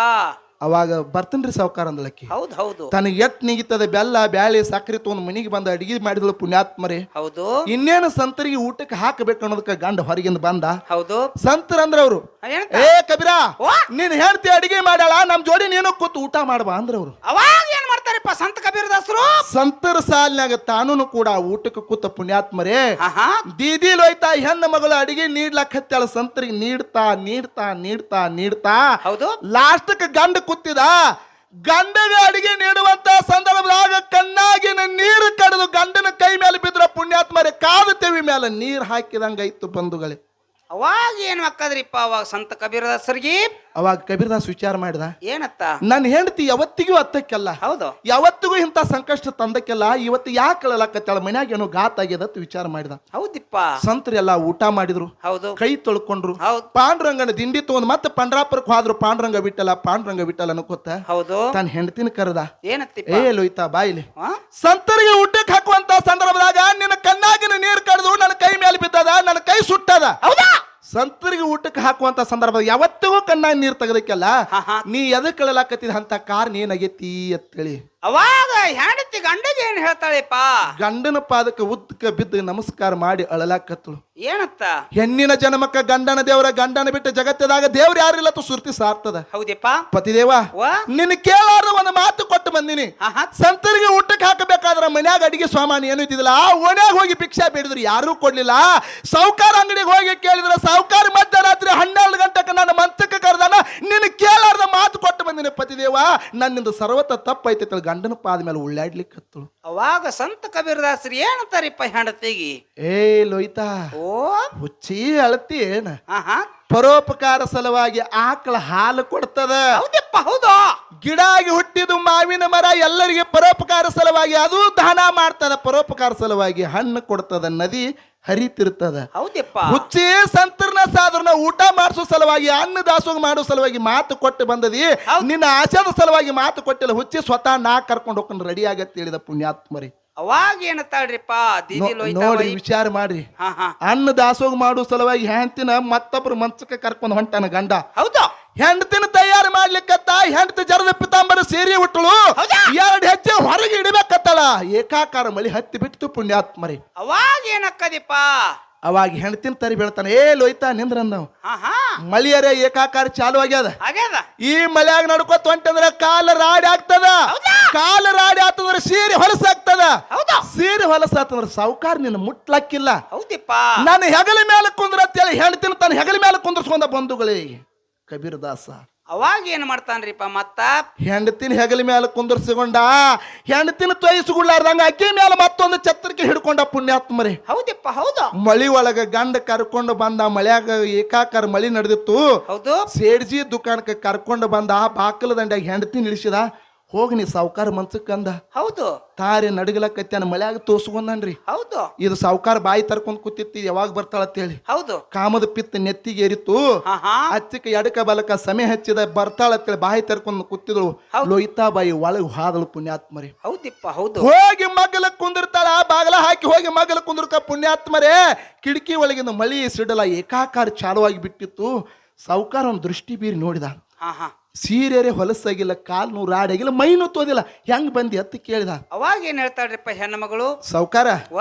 ಅವಾಗ ಬರ್ತನ್ರಿ ಸಾವುಕಾರ ಅಂದಳಕ್ಕಿ. ಹೌದು. ತನಗೆ ಎಟ್ ನಿಗಿತದ ಬೆಲ್ಲ ಬ್ಯಾಳಿ ಸಕ್ರಿ ತಗೊಂಡ್ ಮನಿಗೆ ಬಂದ ಅಡಿಗೆ ಮಾಡಿದಳು ಪುಣ್ಯಾತ್ಮರೇ. ಹೌದು. ಇನ್ನೇನು ಸಂತರಿಗೆ ಊಟಕ್ಕೆ ಹಾಕಬೇಕು ಅನ್ನೋದಕ್ಕ ಗಂಡ ಹೊರಗಿಂದ ಬಂದ. ಹೌದು. ಸಂತರ ಅಂದ್ರ ಅವ್ರು, ಏ ಕಬೀರಾ, ನೀನ್ ಹೇಳ್ತಿ ಅಡಿಗೆ ಮಾಡ್ಯಾಳ, ನಮ್ ಜೋಡಿ ನೀನು ಕೂತು ಊಟ ಮಾಡ್ಬಾ ಅಂದ್ರ ಅವ್ರು. ಅವಾಗ ಏನ್ ಮಾಡ್ತಾರಪ್ಪ ಸಂತ ಕಬೀರದಾಸರು? ಸಂತರ ಸಾಲಿನಾಗ ತಾನೂನು ಕೂಡ ಊಟಕ್ಕೆ ಕೂತ ಪುಣ್ಯಾತ್ಮರೇ. ದೀದಿಲ್ ಹೋಯ್ತಾ ಹೆಣ್ಣು ಮಗಳು ಅಡಿಗೆ ನೀಡ್ಲಕ್ಕತ್ತಾಳ. ಸಂತರಿಗೆ ನೀಡ್ತಾ ಹೌದು. ಲಾಸ್ಟಕ್ಕೆ ಗಂಡ ಕೂತಿದ. ಗಂಡಗೆ ಅಡಿಗೆ ನೀಡುವಂತ ಸಂದರ್ಭದಾಗ ಕಣ್ಣಾಗಿನ ನೀರು ಕಡಿದು ಗಂಡನ ಕೈ ಮೇಲೆ ಬಿದ್ರ ಪುಣ್ಯಾತ್ಮರೇ, ಕಾದು ತೆವಿ ಮೇಲೆ ನೀರು ಹಾಕಿದಂಗಾಯ್ತು. ಬಂಧುಗಳೇ, ಅವಾಗ ಏನ್ ಹಾಕದ್ರಿಪ್ಪ ಅವಾಗ ಸಂತ ಕಬೀರದಾಸರಿಗೆ? ಅವಾಗ ಕಬೀರದಾಸ್ ವಿಚಾರ ಮಾಡಿದ, ಏನತ್ತ? ನನ್ನ ಹೆಂಡತಿ ಯಾವತ್ತಿಗೂ ಅತ್ತಕ್ಕೆಲ್ಲ, ಹೌದು, ಯಾವತ್ತಿಗೂ ಇಂಥ ಸಂಕಷ್ಟ ತಂದಕ್ಕೆಲ್ಲ, ಇವತ್ತು ಯಾಕೆ ಕಳಲಕ್ಕತ್ತಾಳ, ಮನ್ಯಾಗ ಏನೋ ಘಾತ ಆಗ್ಯದ ವಿಚಾರ ಮಾಡಿದ. ಹೌದಿಪ್ಪ. ಸಂತರೆಲ್ಲ ಊಟ ಮಾಡಿದ್ರು, ಹೌದು, ಕೈ ತೊಳ್ಕೊಂಡ್ರು, ಹೌದು, ಪಾಂಡುರಂಗನ ದಿಂಡಿ ತಗೊಂಡ್ ಮತ್ತೆ ಪಂಡ್ರಾಪುರಕ್ಕೆ ಹೋದ್ರು. ಪಾಂಡುರಂಗ ಬಿಟ್ಟಲ್ಲ ಅನ್ಕೋತ ಹೌದು, ತನ್ನ ಹೆಂಡತಿನ ಕರೆದ, ಏನತ್ತಿ? ಏ ಲೋಯ್ತಾ ಬಾಯಿಲಿ, ಸಂತರಿಗೆ ಊಟಕ್ಕೆ ಹಾಕುವಂತ ಸಂದರ್ಭದಾಗ ನಿನ್ನ ಕಣ್ಣಾಗಿನ ನೀರು ಕಡಿದು ನನ್ನ ಕೈ ಮೇಲೆ ಬಿದ್ದದ, ನನ್ನ ಕೈ ಸುಟ್ಟದ. ಹೌದಾ? ಸಂತರಿಗೆ ಊಟಕ್ಕೆ ಹಾಕುವಂತ ಸಂದರ್ಭ ಯಾವತ್ತಿಗೂ ಕಣ್ಣಾಗಿ ನೀರು ತೆಗೆದಕ್ಕೆಲ್ಲ, ನೀ ಎದಕ್ ಕಳಲಾಕತ್ತಿದ ಅಂತ ಕಾರಣ ಏನಾಗೈತಿ ಅಂತೇಳಿ ಅವಾಗ ಹೆಂಡತಿ ಗಂಡಗೆ ಏನ್ ಹೇಳ್ತಾಳೆಪ್ಪ? ಗಂಡನ ಪಾದಕ್ಕೆ ಉದ್ದಕ್ಕೆ ಬಿದ್ದು ನಮಸ್ಕಾರ ಮಾಡಿ ಅಳಲಾಕತ್ತಳು. ಏನತ್ತ? ಹೆಣ್ಣಿನ ಜನ್ಮಕ್ಕ ಗಂಡನ ದೇವರ, ಗಂಡನ ಬಿಟ್ಟು ಜಗತ್ತದಾಗ ದೇವ್ರ ಯಾರಿಲ್ಲ ಸುರ್ತಿ ಸಾರ್ತದ. ಹೌದಪ್ಪ. ಪತಿದೇವ, ನಿನ್ನ ಕೇಳಾರ ಒಂದು ಮಾತು ಕೊಟ್ಟು ಬಂದಿನಿ. ಸಂತರಿಗೆ ಊಟಕ್ಕೆ ಹಾಕಬೇಕಾದ್ರ ಮನ್ಯಾಗ ಅಡಿಗೆ ಸಾಮಾನು ಏನು ಇದ್ದಿಲ್ಲ, ಆ ಓಣ್ಯಾಗ ಹೋಗಿ ಭಿಕ್ಷಾ ಬೇಡಿದ್ರು ಯಾರೂ ಕೊಡ್ಲಿಲ್ಲ. ಸಾವುಕಾರ ಅಂಗಡಿಗೆ ಹೋಗಿ ಕೇಳಿದ್ರ ಸಾವುಕಾರ ಮಧ್ಯರಾತ್ರಿ 12 ಗಂಟೆಗೆ ನನ್ನ ಮಂಚಕ್ಕೆ ಕರೆದಾನ. ನಿನ್ನ ಕೇಳಾರ್ದ ಮಾತು ಕೊಟ್ಟು ಬಂದಿನಿ ಪತಿದೇವ, ನನ್ನಿಂದ ಸರ್ವತ ತಪ್ಪೈತೆ ಗಂಡನ ಪಾದ ಮೇಲೆ ಉಳ್ಳಾಡ್ಲಿಕ್ಕತ್ತಳು. ಅವಾಗ ಸಂತ ಕಬೀರದಾಸರು ಏನಂತಾರಿಪ್ಪ ಹೆಂಡತಿಗೆ? ಏ ಲೋಯ್ತಾ, ಹುಚ್ಚಿ ಅಳತಿ ಏನ? ಪರೋಪಕಾರ ಸಲುವಾಗಿ ಆಕಳ ಹಾಲು ಕೊಡ್ತದ. ಹೌದು. ಗಿಡ ಆಗಿ ಹುಟ್ಟಿದು ಮಾವಿನ ಮರ ಎಲ್ಲರಿಗೆ ಪರೋಪಕಾರ ಸಲುವಾಗಿ ಅದು ದಾನ ಮಾಡ್ತದ. ಪರೋಪಕಾರ ಸಲುವಾಗಿ ಹಣ್ಣು ಕೊಡ್ತದ, ನದಿ ಹರಿತಿರ್ತದ. ಹೌದಪ್ಪ. ಹುಚ್ಚಿ ಸಂತರ್ನ ಸಾಧನ ಊಟ ಮಾಡಿಸೋ ಸಲುವಾಗಿ, ಅನ್ನ ದಾಸೋಗ ಮಾಡೋ ಸಲುವಾಗಿ ಮಾತು ಕೊಟ್ಟು ಬಂದದಿ. ನಿನ್ನ ಆಶಾದ ಸಲುವಾಗಿ ಮಾತು ಕೊಟ್ಟಿಲ್ಲ. ಹುಚ್ಚಿ ಸ್ವತಃ ನಾ ಕರ್ಕೊಂಡು ಹೋಗ್ಕೊಂಡು ರೆಡಿ ಆಗತ್ತೆ ಹೇಳಿದ ಪುಣ್ಯಾತ್ಮರಿ. ಅವಾಗ ಏನತ್ತಾಳ್ರಿಪ್ಪ? ನೋಡಿ ವಿಚಾರ ಮಾಡ್ರಿ. ಅನ್ನ ದಾಸೋಗ ಮಾಡೋ ಸಲುವಾಗಿ ಹೆಂಡತಿನ ಮತ್ತೊಬ್ರು ಮಂಚಕ್ಕೆ ಕರ್ಕೊಂಡು ಹೊಂಟಾನ ಗಂಡ. ಹೌದು. ಹೆಂಡತಿನ ತಯಾರು ಮಾಡ್ಲಿಕ್ಕತ್ತ. ಹೆಂಡತಿ ಜರದ ಪಿತಾಂಬರ ಸೀರೆ ಉಟ್ಟಳು, 2 ಹೆಜ್ಜೆ ಹೊರಗೆ ಇಡಬೇಕತ್ತಳ. ಏಕಾಕಾರ ಮಳಿ ಹತ್ತಿ ಬಿಟ್ಟು ಪುಣ್ಯಾತ್ಮರಿ. ಅವಾಗ ಏನಕ್ಕದಿಪ್ಪ? ಅವಾಗ ಹೆಂಡತಿನ ತರಿ ಬೀಳ್ತಾನೆ. ಏ ಲೋಯ್ತಾ ನಿಂದ್ರಂದ, ಮಳಿಯರೇ ಏಕಾಕಾರ ಚಾಲು ಆಗ್ಯದ. ಈ ಮಳೆಯಾಗ ನಡ್ಕೋತ ಹೊಂಟಂದ್ರ ಕಾಲ ರಾಡಿ ಆಗ್ತದ. ಕಾಲ ರಾಡಿ ಆಗ್ತದ್ರ ಸೀರೆ ಹೊಲಸಾಗ್ತದ. ಸೀರೆ ಹೊಲಸಾತಂದ್ರ ಸಾವುಕಾರ ನಿನ್ನ ಮುಟ್ಲಕ್ಕಿಲ್ಲ. ನಾನು ಹೆಗಲ ಮೇಲೆ ಕುಂದ್ರ ಅಂತೇಳಿ ಹೆಂಡತಿನ ತನ್ನ ಹೆಗಲ ಮೇಲೆ ಕುಂದ್ರಸ್ಕೊಂಡ. ಬಂಧುಗಳೇ, ಕಬೀರದಾಸ ಅವಾಗ ಏನ್ ಮಾಡ್ತಾನ್ರಿಪ್ಪ ಮತ್ತ ಹೆಂಡತಿನ ಹೆಗಲ ಮ್ಯಾಲ ಕುಂದರ್ಸಿಕೊಂಡ ಹೆಂಡತಿನ ತೊಯಿಸ್ಕೊಡ್ಲಾರ್ದಂಗ ಅಕ್ಕಿ ಮ್ಯಾಲ ಮತ್ತೊಂದು ಛತ್ರಕ್ಕೆ ಹಿಡ್ಕೊಂಡ ಪುಣ್ಯಾತ್ಮರೇ. ಹೌದಪ್ಪ ಹೌದು. ಮಳಿ ಒಳಗ ಗಂಡ ಕರ್ಕೊಂಡು ಬಂದ, ಮಳ್ಯಾಗ ಏಕಾಕಾರ ಮಳಿ ನಡೆದಿತ್ತು. ಹೌದು. ಸೇಡ್ಜಿ ದುಕಾನಕ್ಕೆ ಕರ್ಕೊಂಡು ಬಂದ, ಬಾಕಲ ದಂಡ್ಯಾಗ ಹೆಂಡತಿ ನಿಲ್ಸಿದ. ಹೋಗಿ ನೀ ಸಾವುಕಾರ ಮನ್ಸಕ್ಕಂದ. ಹೌದು. ತಾರೆ ನಡಗಲಕತ್ಯಾನ, ಮಳ್ಯಾಗ ತೋರ್ಸ್ಕೊಂಡನ್ರಿ. ಹೌದು. ಇದು ಸಾವುಕಾರ ಬಾಯಿ ತರ್ಕೊಂಡ್ ಕೂತಿತ್ತು, ಯಾವಾಗ ಬರ್ತಾಳಂತೇಳಿ. ಹೌದು. ಕಾಮದ ಪಿತ್ತ ನೆತ್ತಿಗೆ ಏರಿತ್ತು. ಹಚ್ಚಿಕ ಎಡಕ ಬಲಕ ಸಮಯ ಹಚ್ಚಿದ, ಬರ್ತಾಳಂತೇಳಿ ಬಾಯಿ ತರ್ಕೊಂಡ್ ಕೂತಿದ್ರು. ಲೋಯ್ತಾ ಬಾಯಿ ಒಳಗೆ ಹಾದಳು ಪುಣ್ಯಾತ್ಮರೇ. ಹೌದಿಪ್ಪ ಹೌದು. ಹೋಗಿ ಮಗಲ ಕುಂದಿರ್ತಾಳ, ಬಾಗಲ ಹಾಕಿ ಹೋಗಿ ಮಗಲ ಕುಂದಿರ್ಕ ಪುಣ್ಯಾತ್ಮರೇ. ಕಿಟಕಿ ಒಳಗಿಂದ ಮಳಿ ಸಿಡಲ ಏಕಾಕಾರ ಚಾಲುವಾಗಿ ಬಿಟ್ಟಿತ್ತು. ಸಾವುಕಾರ ಒಂದು ದೃಷ್ಟಿ ಬೀರಿ ನೋಡಿದ. ಸೀರೆರೆ ಹೊಲಸಾಗಿಲ್ಲ, ಕಾಲ್ ನೂರು ಆಡಾಗಿಲ್ಲ, ಮೈನು ತೋದಿಲ್ಲ. ಹೆಂಗ್ ಬಂದಿ ಅಂತ ಕೇಳಿದ. ಅವಾಗ ಏನ್ ಹೇಳ್ತಾಳ್ರಿಪ್ಪ ಹೆಣ್ಣು ಮಗಳು? ಸಾವುಕಾರ,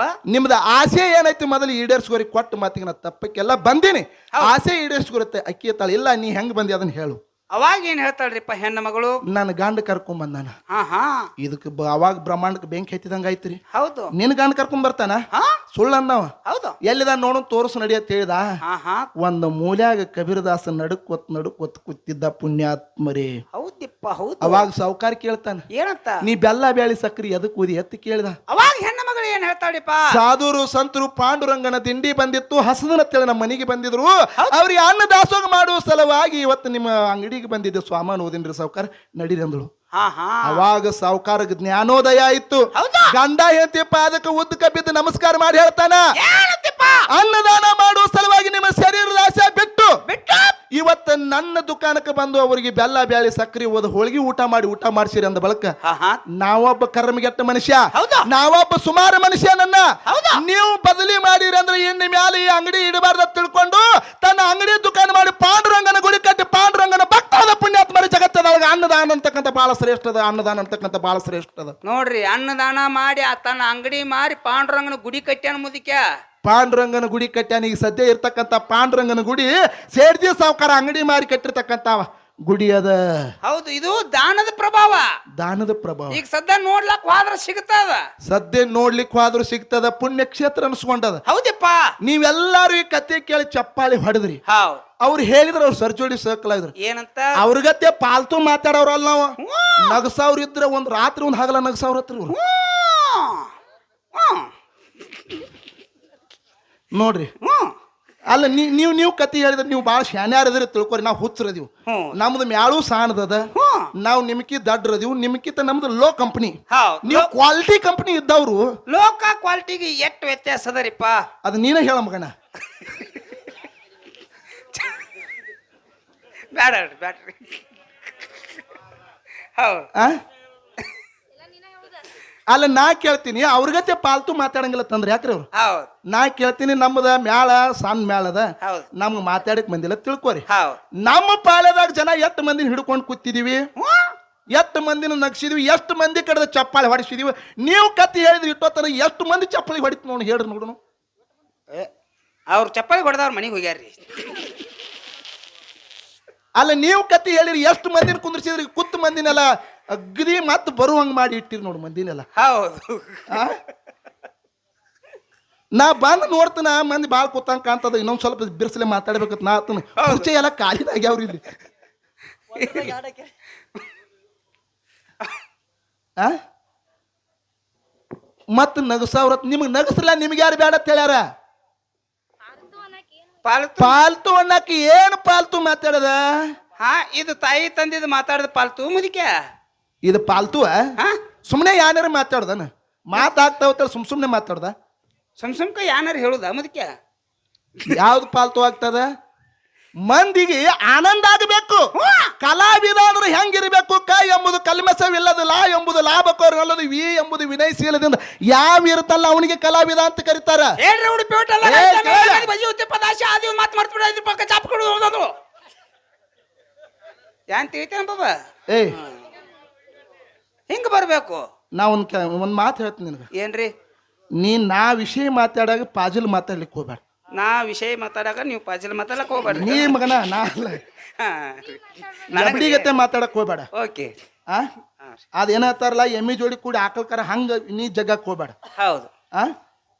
ನಿಮ್ದ ಆಸೆ ಏನೈತಿ ಮೊದಲು ಈಡೇರ್ಸ್ಕೋರಿ, ಕೊಟ್ಟ ಮಾತಿಗೆ ನಾ ತಪ್ಪಕ್ಕೆಲ್ಲ ಬಂದೀನಿ, ಆಸೆ ಈಡೇರ್ಸ್ಕೊರತ್ತೆ. ಅಕ್ಕಿ ತಾಳ, ಇಲ್ಲ ನೀ ಹೆಂಗ್ ಬಂದಿ ಅದನ್ನ ಹೇಳು. ಅವಾಗ ಏನ್ ಹೇಳ್ತಾಳ್ರಿಪ್ಪ ಹೆಣ್ಣು ಮಗಳು? ನನ್ನ ಗಂಡ ಕರ್ಕೊಂಡ್ ಬಂದಾನ. ಇದಕ್ಕೆ ಅವಾಗ ಬ್ರಹ್ಮಾಂಡಕ್ಕೆ ಬೆಂಕಿ ಹತ್ತಿದಂಗ ಐತ್ರಿ. ಹೌದು. ನಿನ್ ಗಂಡ ಕರ್ಕೊಂಡ್ ಬರ್ತಾನ? ಸುಳ್ಳ ಅಂದವ. ಹೌದು. ಎಲ್ಲಿದ ನೋಡು ತೋರ್ಸು ನಡಿ ಅಂತ ಹೇಳಿದ. ಒಂದು ಮೂಲ್ಯಾಗ ಕಬೀರದಾಸ ನಡುಕೊತ್ ಕೂತಿದ್ದ ಪುಣ್ಯಾತ್ಮರೇ. ಹೌದಿಪ್ಪ ಹೌದು. ಅವಾಗ ಸಾವುಕಾರ ಕೇಳ್ತಾನ, ಏನಂತ? ನೀ ಬೆಲ್ಲ ಬ್ಯಾಳಿ ಸಕ್ರಿ ಎದಕ್ ಕೂದಿ ಎತ್ತಿ ಕೇಳಿದ. ಅವಾಗ ಹೆಣ್ಣು ಮಗಳು ಏನ್ ಹೇಳ್ತಾಳಿಪ್ಪ? ಸಾಧುರು ಸಂತರು ಪಾಂಡುರಂಗನ ದಿಂಡಿ ಬಂದಿತ್ತು, ಹಸದನ ತೇಳಿ ನಮ್ಮ ಮನೆಗೆ ಬಂದಿದ್ರು. ಅವ್ರಿಗೆ ಅನ್ನ ದಾಸೋಗ ಮಾಡುವ ಸಲುವಾಗಿ ಇವತ್ತು ನಿಮ್ಮ ಅಂಗಡಿಗೆ ಬಂದಿದ್ದೆ ಸ್ವಾಮನ್ ಓದಿನ್ರಿ ಸಾವುಕಾರ, ನಡೀರಿ ಅಂದಳು. ಅವಾಗ ಸಾವುಕಾರಕ್ಕೆ ಜ್ಞಾನೋದಯ ಆಯ್ತು. ಗಂಡ ಹೆಂಡತಿ ಪಾದಕ್ಕೆ ಉದ್ದಕ ಬಿದ್ದು ನಮಸ್ಕಾರ ಮಾಡಿ ಹೇಳ್ತಾನ, ಅನ್ನದಾನ ಮಾಡುವ ಸಲುವಾಗಿ ನಿಮ್ಮ ಶರೀರದ ಆಸೆ ಬಿಟ್ಟು ಇವತ್ತು ನನ್ನ ದುಕಾನಕ್ಕೆ ಬಂದು ಅವರಿಗೆ ಬೆಲ್ಲ ಬ್ಯಾಳಿ ಸಕ್ರಿ ಓದ ಹೋಳಿಗೆ ಊಟ ಮಾಡಿಸಿರಿ ಅಂದ ಬಳಕ ನಾವೊಬ್ಬ ಕರ್ಮಗೆಟ್ಟ ಮನುಷ್ಯ, ನಾವೊಬ್ಬ ಸುಮಾರು ಮನುಷ್ಯ. ನನ್ನ ನೀವು ಬದಲಿ ಮಾಡಿರಿ ಅಂದ್ರೆ ಇನ್ನು ಮ್ಯಾಲೆ ಈ ಅಂಗಡಿ ಇಡಬಾರ್ದ ತಿಳ್ಕೊಂಡು ತನ್ನ ಅಂಗಡಿ ದುಕಾನ ಮಾಡಿ ಪಾಂಡುರಂಗನ ಗುಡಿ ಕಟ್ಟಿ ಪಾಂಡುರಂಗನ ಭಕ್ತದ ಪುಣ್ಯಾತ್ಮರ ಜಗತ್ತದೊಳಗೆ ಅನ್ನದಾನ ಅಂತಕ್ಕಂಥ ಬಹಳ ಶ್ರೇಷ್ಠ ಅದ. ಅನ್ನದಾನ ಅಂತಕ್ಕಂಥ ಬಹಳ ಶ್ರೇಷ್ಠ ಅದ ನೋಡ್ರಿ. ಅನ್ನದಾನ ಮಾಡಿ ತನ್ನ ಅಂಗಡಿ ಮಾರಿ ಪಾಂಡುರಂಗನ ಗುಡಿ ಕಟ್ಟ್ಯಾನ ಮುದಿಕ. ಪಾಂಡುರಂಗನ ಗುಡಿ ಕಟ್ಟ್ಯಾನ. ಈಗ ಸದ್ಯ ಇರ್ತಕ್ಕಂಥ ಪಾಂಡುರಂಗನ ಗುಡಿ ಸೇಡ್ಜಿ ಸಾವುಕಾರ ಅಂಗಡಿ ಮಾರಿ ಕಟ್ಟಿರ್ತಕ್ಕಂಥ ಗುಡಿ ಅದ. ಹೌದು. ಇದು ದಾನದ ಪ್ರಭಾವ. ದಾನದ ಪ್ರಭಾವ. ಈಗ ಸದ್ಯ ನೋಡ್ಲಕ್ ಹೋದ್ರ ಸಿಗ್ತದ. ಸದ್ಯ ನೋಡ್ಲಿಕ್ಕೆ ಹೋದ್ರು ಸಿಗ್ತದ. ಪುಣ್ಯ ಕ್ಷೇತ್ರ ಅನ್ಸ್ಕೊಂಡದ. ಹೌದಪ್ಪ. ನೀವೆಲ್ಲಾರು ಈ ಕತೆ ಕೇಳಿ ಚಪ್ಪಾಳಿ ಹೊಡೆದ್ರಿ. ಅವ್ರು ಹೇಳಿದ್ರ ಅವ್ರು ಸರ್ಜೋಡಿ ಸರ್ಕಲಾಗಿದ್ರು. ಏನಂತ? ಅವ್ರಿಗತ್ತೆ ಪಾಲ್ತು ಮಾತಾಡೋರಲ್ಲ ನಾವು. ನಗಸಾವ್ರ ಇದ್ರೆ ಒಂದ್ ರಾತ್ರಿ ಒಂದ್ ಹಗಲ ನಗಸಾವ್ರ ಹತ್ರ ಇವ್ರು ನೋಡ್ರಿ. ಅಲ್ಲ ನೀವು ಕತಿ ಹೇಳಿದ್ರೆ ನೀವು ಭಾಳ ಶಾನ್ಯಾರದ್ರಿ ತಿಳ್ಕೊರಿ. ನಾವು ಹುಚ್ಚರದೀವು. ನಮ್ದು ಮ್ಯಾಳು ಸಾಣದದ, ನಾವು ನಿಮ್ಕಿ ದಡ್ರದೀವು. ನಿಮ್ಕಿಂತ ನಮ್ದು ಲೋ ಕಂಪನಿ, ನೀವು ಕ್ವಾಲಿಟಿ ಕಂಪನಿ ಇದ್ದವ್ರು. ಲೋಕ ಕ್ವಾಲಿಟಿಗೆ ಎಷ್ಟು ವ್ಯತ್ಯಾಸ ಅದರಿಪ್ಪ? ಅದು ನೀನೇ ಹೇಳ ಮಗನ. ಬ್ಯಾಡ್ರಿ. ಅಲ್ಲ ನಾ ಕೇಳ್ತೀನಿ, ಅವ್ರಿಗತ್ತೆ ಪಾಲ್ತು ಮಾತಾಡಂಗಿಲ್ಲ ತಂದ್ರೆ ಯಾಕ್ರಿ ಅವ್ರು? ನಾ ಕೇಳ್ತೀನಿ, ನಮ್ಮದ ಮ್ಯಾಳ ಸಣ್ಣ ಮ್ಯಾಳದ, ನಮ್ಗೆ ಮಾತಾಡಕ್ ಬಂದಿಲ್ಲ ತಿಳ್ಕೊರಿ. ನಮ್ಮ ಪಾಳ್ಯದಾಗ ಜನ ಎಷ್ಟು ಮಂದಿನ ಹಿಡ್ಕೊಂಡು ಕೂತಿದೀವಿ, ಎಷ್ಟು ಮಂದಿನ ನಗ್ಸಿದೀವಿ, ಎಷ್ಟು ಮಂದಿ ಕಡೆದ ಚಪ್ಪಾಳಿ ಹೊಡಿಸಿದೀವಿ. ನೀವು ಕತ್ತಿ ಹೇಳಿದ್ರಿ ಇಟ್ಟೋತರ ಎಷ್ಟು ಮಂದಿ ಚಪ್ಪಾಳಿ ಹೊಡಿತು ನೋಡಿ ಹೇಳ್ರಿ ನೋಡೋಣ. ಅವ್ರು ಚಪ್ಪಾಳಿ ಹೊಡೆದವ್ರ ಮನೆಗೆ ಹೋಗ್ಯಾರ್ರಿ. ಅಲ್ಲ ನೀವು ಕತ್ತಿ ಹೇಳಿರಿ ಎಷ್ಟು ಮಂದಿನ ಕುಂದ್ರಿಸಿದ್ರಿ, ಕೂತ್ ಮಂದಿನೆಲ್ಲ ಅಗ್ದಿ ಮತ್ ಬರುವಂಗ ಮಾಡಿ ಇಟ್ಟಿರಿ ನೋಡು ಮಂದಿನೆಲ್ಲ. ಹೌದು. ನಾ ಬಂದ್ ನೋಡ್ತಾನ ಮಂದಿ ಬಾಳ್ ಕೂತಂಗ ಕಾಣ್ತದ. ಇನ್ನೊಂದ್ ಸ್ವಲ್ಪ ಬಿರ್ಸಲೆ ಮಾತಾಡ್ಬೇಕತ್ ನಾ ಆತನ ಕುರ್ಚಿ ಎಲ್ಲ ಖಾಲಿದಾಗ್ಯಾವ್ರಿ ಇಲ್ಲಿ. ಮತ್ ನಗಸಾವ್ರತ್ ನಿಮಗ್ ನಗಸಲ್ಲ, ನಿಮ್ಗೆ ಯಾರು ಬೇಡ ಅಂತ ಹೇಳ್ಯಾರ? ಪಾಲ್ತು ಅನ್ನಕ್ಕೆ ಏನು ಪಾಲ್ತು ಮಾತಾಡದ? ಇದು ತಾಯಿ ತಂದಿದ್ ಮಾತಾಡದ ಪಾಲ್ತು ಮುದಿಕೆ. ಇದು ಪಾಲ್ತು ಸುಮ್ನೆ ಯಾರು ಮಾತಾಡ್ದನ? ಮಾತಾಗ್ತಾವ ಸುಮ್ನೆ ಮಾತಾಡ್ದ? ಸುಮ್ಕ ಯಾರು ಹೇಳುದ ಮುದಿಕೆ? ಯಾವ್ದು ಪಾಲ್ತು ಆಗ್ತದ? ಮಂದಿಗೆ ಆನಂದ ಆಗಬೇಕು. ಕಲಾವಿದ ಅಂದ್ರೆ ಹೆಂಗಿರ್ಬೇಕು? ಕ ಎಂಬುದು ಕಲ್ಮಸವಿಲ್ಲದ, ಲಾ ಎಂಬುದು ಲಾಭಕೋರಲ್ಲದು, ವಿ ಎಂಬುದು ವಿನಯಶೀಲದಿಂದ ಯಾವ ಇರುತ್ತಲ್ಲ ಅವನಿಗೆ ಕಲಾವಿದ ಅಂತ ಕರೀತಾರ. ಹಿಂಗ ಬರ್ಬೇಕು. ನಾ ಒಂದ್ ಮಾತು ಹೇಳ್ತೀನಿ ನಿನಗ. ಏನ್ರಿ? ನಾ ವಿಷಯ ಮಾತಾಡಾಗ ಪಾಜಲ್ ಮಾತಾಡ್ಲಿಕ್ಕೆ ಹೋಗ್ಬೇಡ. ನಾ ವಿಷಯ ಮಾತಾಡಾಗ ನೀವು ಪಾಜಲ್ ಮಾತಾಡಕ್ ಹೋಗ್ಬೇಡ್ರಿ. ನೀ ಮಗನ ನಾ ನಡಿಗತ್ತೆ ಮಾತಾಡಕ್ ಹೋಗ್ಬೇಡ. ಓಕೆ. ಅದೇನತ್ತಾರಲ್ಲ, ಎಮ್ಮಿ ಜೋಡಿ ಕೂಡಿ ಆಕಳ್ಕಾರ ಹಂಗ ನೀ ಜಗಕ್ ಹೋಗ್ಬೇಡ. ಹೌದು.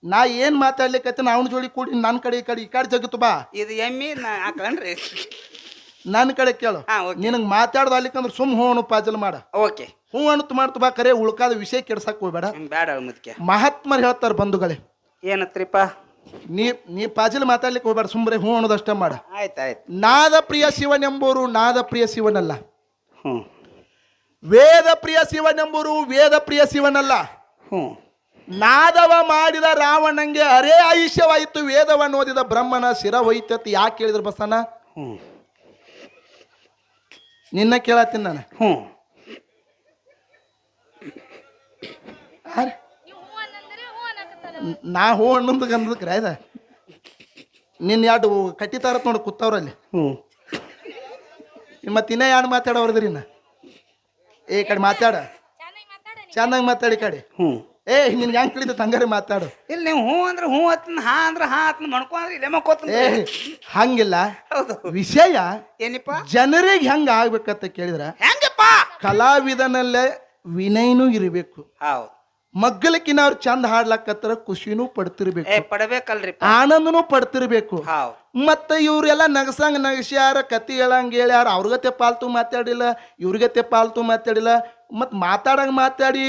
ನಾ ಏನ್ ಮಾತಾಡ್ಲಿಕ್ಕೆ ಅವನ ಜೋಡಿ ಕೂಡಿ ನನ್ ಕಡೆ ಈ ಕಡೆ ಜಗತ್ತು ಬಾ. ಇದು ಎಮ್ಮಿ ಆಕಳನ್ರಿ. ನನ್ನ ಕಡೆ ಕೇಳು ಹಾ, okay. ನಿನಗೆ ಮಾತಾಡೋದು ಅಲ್ಲಿಕಂದ್ರೆ ಸುಮ್ ಹೂ ಅನ್ನು ಪಾಜಲ್ ಮಾಡ ಓಕೆ ಹೂ ಅಣ್ಣು ಮಾಡ್ತು ಬಾ ಕರೆ ಉಳ್ಕಾದ ವಿಷಯ ಕೆಡ್ಸಕ್ ಹೋಗ್ಬೇಡ ಬ್ಯಾಡ ಮುದ್ಕೆ ಮಹಾತ್ಮರು ಹೇಳ್ತಾರ ಬಂಧುಗಳೇ ಏನತ್ರಿಪ್ಪ ನೀ ಪಾಜಲ್ ಮಾತಾಡ್ಲಿಕ್ಕೆ ಹೋಗ್ಬೇಡ ಸುಮ್ರೆ ಹೂ ಅನ್ನೋದಷ್ಟೇ ಮಾಡ ಆಯ್ತಾಯ್ತು ನಾದ ಪ್ರಿಯ ಶಿವನೆಂಬುವರು ನಾದ ಪ್ರಿಯ ಶಿವನಲ್ಲ ಹ್ಞೂ ವೇದ ಪ್ರಿಯ ಶಿವನೆಂಬುವರು ವೇದ ಪ್ರಿಯ ಶಿವನಲ್ಲ ಹ್ಞೂ ನಾದವ ಮಾಡಿದ ರಾವಣಂಗೆ ಅರೇ ಆಯುಷ್ಯವಾಯಿತು ವೇದವನ್ನು ಓದಿದ ಬ್ರಹ್ಮನ ಶಿರ ಹೋಯ್ತತಿ ಯಾಕೆ ಕೇಳಿದ್ರು ಬಸನ ಹ್ಞೂ ನಿನ್ನ ಕೇಳತ್ತೀನಿ ನಾನು ಹ್ಞೂ ನಾ ಹೂ ಅನ್ನೊಂದು ಗಂಧಕ್ಕೆ ರಾಯ್ದ ನಿನ್ನ ಎರಡು ಕಟ್ಟಿತಾರತ್ ನೋಡಿ ಕೂತವ್ರಲ್ಲಿ ಹ್ಞೂ ಮತ್ತೆ ಇನ್ನೇ ಯಾರು ಮಾತಾಡೋರ್ದ್ರಿ ಇನ್ನ ಈ ಕಡೆ ಮಾತಾಡ ಚೆನ್ನಾಗಿ ಮಾತಾಡಿ ಕಡೆ ಹ್ಞೂ ನಿನ್ಗೆ ಹೆಂಗ್ ತಿಳಿದ ತಂಗಾರೆ ಮಾತಾಡು ಇಲ್ಲಿ ನೀವು ಹ್ಞೂ ಅಂದ್ರೆ ಹ್ಞೂ ಹತ್ತನ ಹಾ ಅಂದ್ರೆ ಹಾ ಹತ್ತನ ಮಣ್ಕೊಂಡ್ರೆ ಇಲ್ಲೇ ಮಕ್ಕೋತ ಹಂಗಿಲ್ಲ ಹೌದು ವಿಷಯ ಏನಿಪ್ಪ ಜನರಿಗೆ ಹೆಂಗ ಆಗ್ಬೇಕಂತ ಕೇಳಿದ್ರ ಹೆಂಗಪ್ಪ ಕಲಾವಿದನಲ್ಲೇ ವಿನಯನೂ ಇರಬೇಕು ಹೌದು ಮಗ್ಗಲಕ್ಕಿನ ಅವ್ರು ಚಂದ ಹಾಡ್ಲಕತ್ತಾರ ಖುಷಿನೂ ಪಡ್ತಿರ್ಬೇಕು ಪಡಬೇಕಲ್ರಿ ಆನಂದನೂ ಪಡ್ತಿರ್ಬೇಕು ಹೌದು ಮತ್ತೆ ಇವ್ರೆಲ್ಲ ನಗಸಂಗ್ ನಗಸ್ಯಾರ ಕತಿ ಹೇಳಂಗ್ ಹೇಳ್ಯಾರ ಅವ್ರಿಗತ್ತೆ ಪಾಲ್ತು ಮಾತಾಡಿಲ್ಲ ಇವ್ರಿಗತ್ತೆ ಪಾಲ್ತು ಮಾತಾಡಿಲ್ಲ ಮತ್ ಮಾತಾಡಂಗ್ ಮಾತಾಡಿ